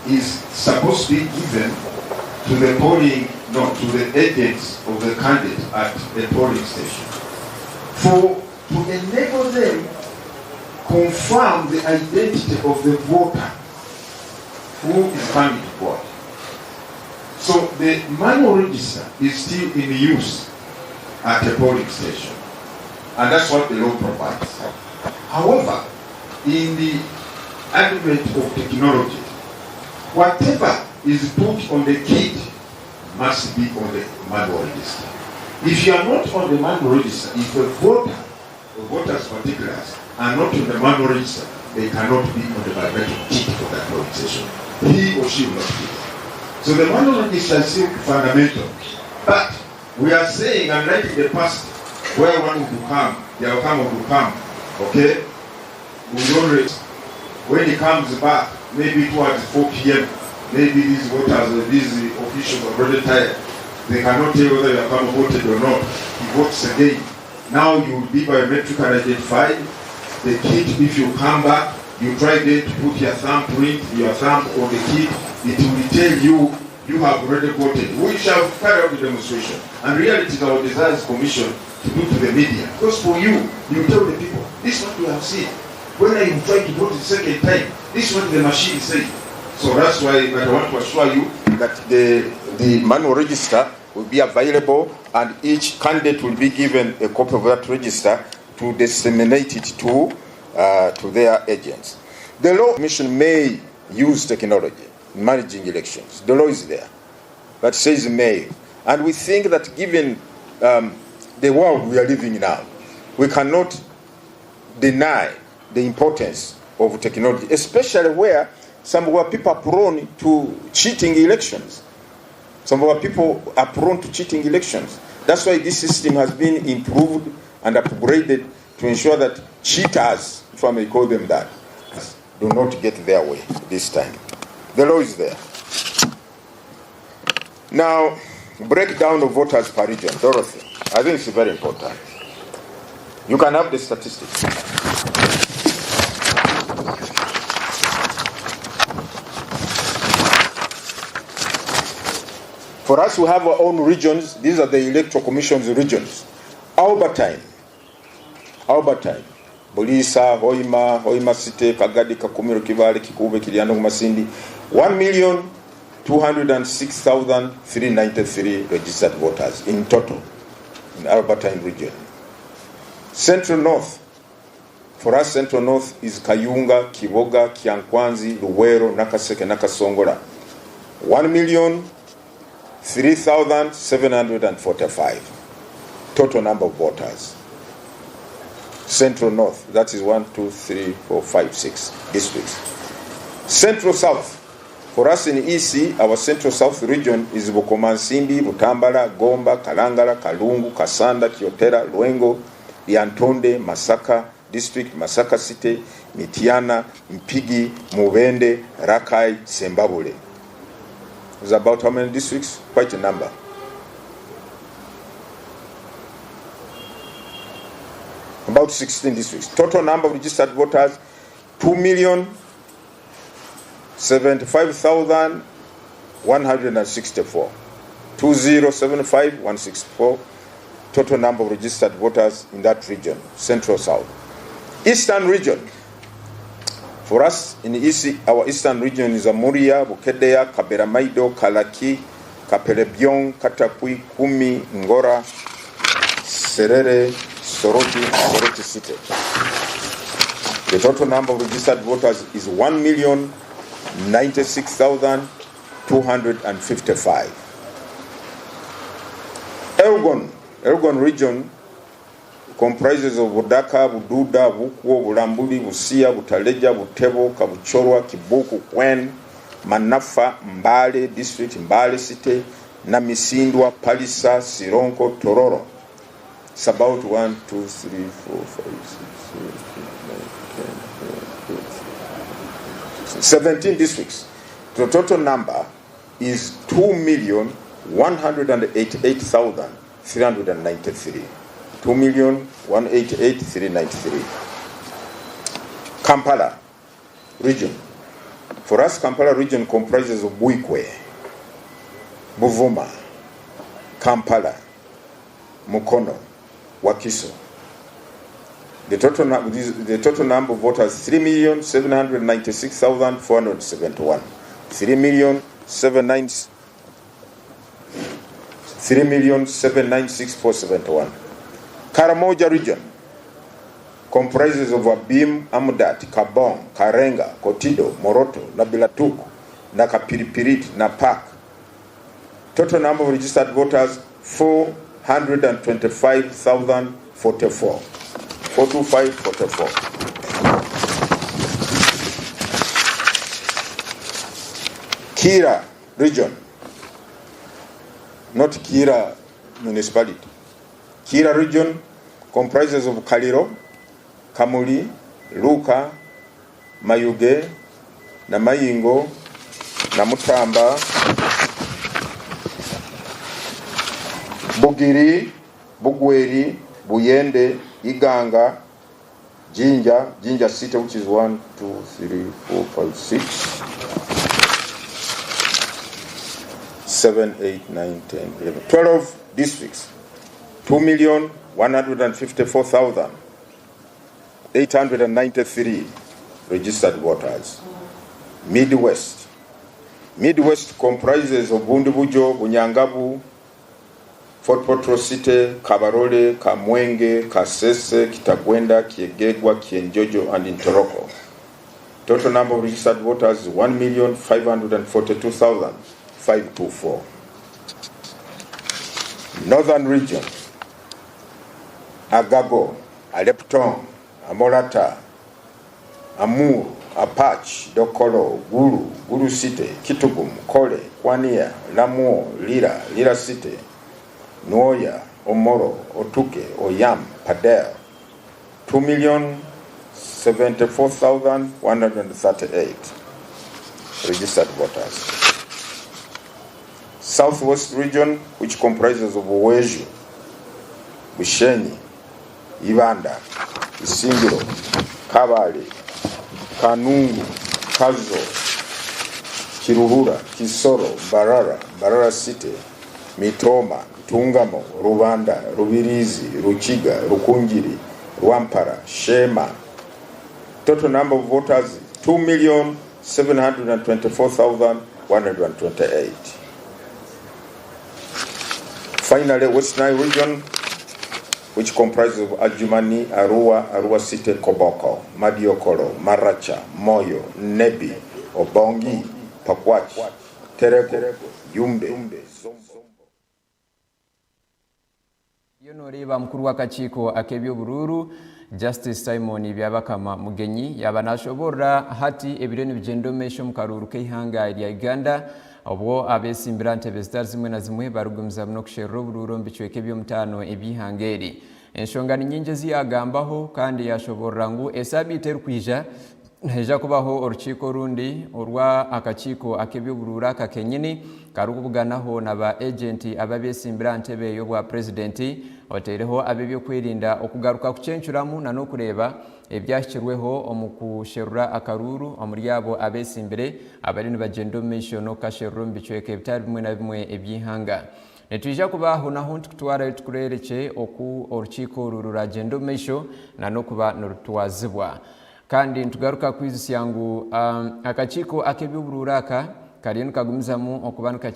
is supposed to be given to the to the agents of the candidate at the polling station, to enable them confirm the identity of the voter who is coming to vote. So the manual register is still in use at a polling station, and that's what the law provides. However, in the advent of technology, whatever is put on the kit must be on the manual register. If you are not on the manual register, if a voter or voters particulars are not on the manual register, they cannot be on the biometric kit for that polling station. He or she will not be. So the manual register is still fundamental. But we are saying, unlike in the past, where one would come, the outcome would come, okay? We always, when he comes back, maybe towards 4 p.m., maybe these voters, these officials are already tired. They cannot tell whether you have come voted or not. He votes again. Now you will be biometrically identified. The kit, if you come back, you try then to put your thumbprint, your thumb on the kit, it will tell you you have already voted. We shall carry out the demonstration. And really it is our desires commission to do to the media. Because for you, you tell the people, this is what we have seen. When I try to vote the second time, this is what the machine says. So that's why I want to assure you that the manual register will be available and each candidate will be given a copy of that register to disseminate it to their agents. The law commission may use technology in managing elections. The law is there, but says may. And we think that given the world we are living in now, we cannot deny the importance of technology, especially where some of our people are prone to cheating elections. Some of our people are prone to cheating elections. That's why this system has been improved and upgraded to ensure that cheaters, if I may call them that, do not get their way this time. The law is there. Now, breakdown of voters per region. Dorothy, I think it's very important. You can have the statistics. For us who have our own regions, these are the Electoral Commission's regions. Albertine, Bulisa, Hoima City, Kagadi, Kakumiro, Kivale, Kikube, Kiliano, Masindi, 1,206,393 registered voters in total in Albertine region. Central North, for us Central North is Kayunga, Kiboga, Kiankwanzi, Luwero, Nakaseke, Nakasongola. 1,003,745 total number of voters. Central North, that is 1, 2, 3, 4, 5, 6 districts. Central South, for us in EC, our Central South region is Bukomansimbi, Butambala, Gomba, Kalangala, Kalungu, Kasanda, Kiotera, Lwengo, Liantonde, Masaka district, Masaka City, Mitiana, Mpigi, Mubende, Rakai, Sembabule. It's about how many districts? Quite a number. About 16 districts. Total number of registered voters, 2,075,164. 2,075,164. Total number of registered voters in that region, Central South. Eastern region. For us in EC, our eastern region is Amuria, Bukedea, Kaberamaido, Kalaki, Kapelebyong, Katapui, Kumi, Ngora, Serere, Soroti City. The total number of registered voters is 1,096,255. Elgon region comprises of Budaka, Bududa, Bukuo, Bulambuli, Busia, Butaleja, Butebo, Kabuchorwa, Kibuku, Kwen, Manafa, Mbale district, Mbale city, Namisindwa, Palisa, Sironko, Tororo. It's about 1, 2, 3, 4, 5, 6, 7, 8, 9, 10, 17 districts. The total number is 2,188,393. 2,188,393. Kampala region. For us, Kampala region comprises of Buikwe, Buvuma, Kampala, Mukono, Wakiso. The total number of voters 3,796,471. 3,796,471. Karamoja region comprises of Abim, Amudat, Kabong, Karenga, Kotido, Moroto, Nabilatuku, Nakapiripirit, Napak. Total number of registered voters 425,044. 425,44. Kira region, not Kira municipality. Kira region comprises of Kaliro, Kamuli, Luka, Mayuge, Namayingo, Namutamba, Bugiri, Bugweri, Buyende, Iganga, Jinja City, which is 1, 2, 3, 4, 5, 6, 7, 8, 9, 10, 11, 12 districts, 2,154,893 registered voters. Midwest comprises of Bundubujo, Bunyangabu, Fort Portal City, Kabarole, Kamwenge, Kasese, Kitagwenda, Kiegegwa, Kienjojo, and Intoroko. Total number of registered voters is 1,542,524. Northern region, Agago, Alepton, Amorata, Amur, Apache, Dokolo, Guru City, Kitugum, Kole, Kwania, Lamuo, Lira City, Nuoya, Omoro, Otuke, Oyam, Padel, 2,074,138 registered voters. Southwest region, which comprises of Oweju, Bushenyi, Ibanda, Isingiro, Kabale, Kanungu, Kazo, Kiruhura, Kisoro, Barara City, Mitoma, Tungamo, Rwanda, Rubirizi, Ruchiga, Rukungiri, Rwampara, Shema. Total number of voters 2,724,128. Finally, West Nile region, which comprises of Adjumani, Arua City, Koboko, Madiokoro, Maracha, Moyo, Nebi, Obongi, Pakwach, Tereko, Yumbe, Yonoreba mukuru w'akakiiko ak'ebyobururu Justice Simon Byabakama Mugenyi yabanashobora hati ebireni bigendomesho mu karuru k'ihanga lya Uganda obwo abesimbira ntebe zimwe na zimwe barugumza no kusherura obururu mbichweke by'omutano ebihangeri enshonga nyingi ziyagambaho kandi yashobora ngu esabite rukwija heja kubaho orukiiko rundi orwa akakiiko ak'ebyobururu akakenyini karukubuganaho naba agenti ababesimbira ntebe yo bwa presidenti otereho abebyo kwirinda okugaruka kucencuramu na no kureba ebyashyirweho omukusherura akaruru omuryabo abesimbire abarini bagendo mission no kasheruro mbichweke bitari bimwe na bimwe ebyihanga netwija kubaho naho tukutwara tukurereke oku orukiiko rurura gendo mission na no kuba norutwazibwa kandi ntugaruka kwizisi yangu akakiiko ak'ebyobururu aka kariyo kagumizamu okubanuka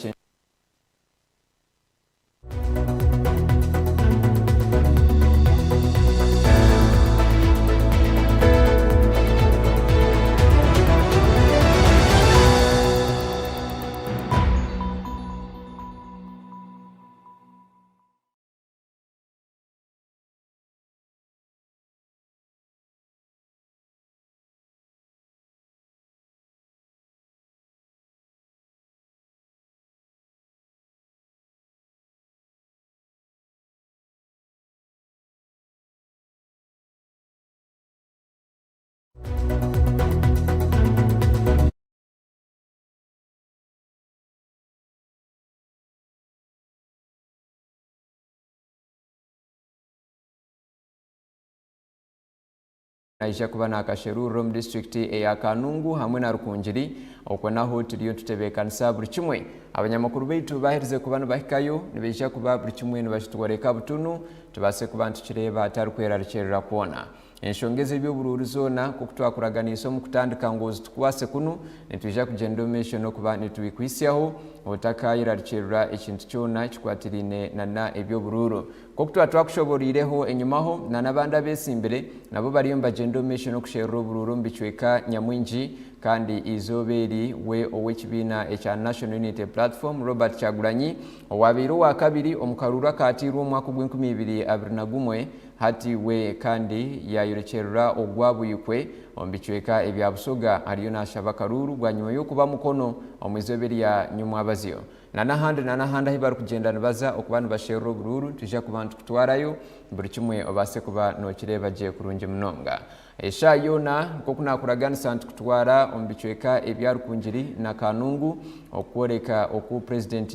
Aisha kuba na kasheruro mu district ya Kanungu hamwe na Rukungiri okwo naho turiyo tutebekanisa buri kimwe abanyamakuru baitu bahirize kubana bahikayo nibeisha kuba buri kimwe nibashitwareka butunu tubase kuba ntukireba atari kwerarikirira kuona enshongeze by'obururu zona kukutwakuraganiso mu kutandika ngozi tukwase kunu nitwija kugendo mission no kuba nitubikwisyaho otakayirarikirira ekintu cyona kikwatirine na ebyobururu kokutwa twakushoborireho enyumaho na nabanda besimbere nabo bariyo mbagendo mission no kusherura obururu mbichweka nyamwinji kandi izoberi we ow'ekibiina ekya National Unity Platform Robert Kyagulanyi owabeire wa kabiri omukarura katirwa omwaka gw'2021 hati we kandi yayorekerera ogwabuyikwe ombicweka ebya busoga aliyo nashaba karuru gwanyuma yokuba mukono omwizoberi ya nyumwabazio nanahandi hibari kugenda nibaza okubana bashero gururu tujja kubantu kutwarayo buri kimwe obase kuba nokireba je kurunje munonga esha yona kokunakuraganisa nti kutwara ombicweka ebya rukunjiri na kanungu okworeka oku president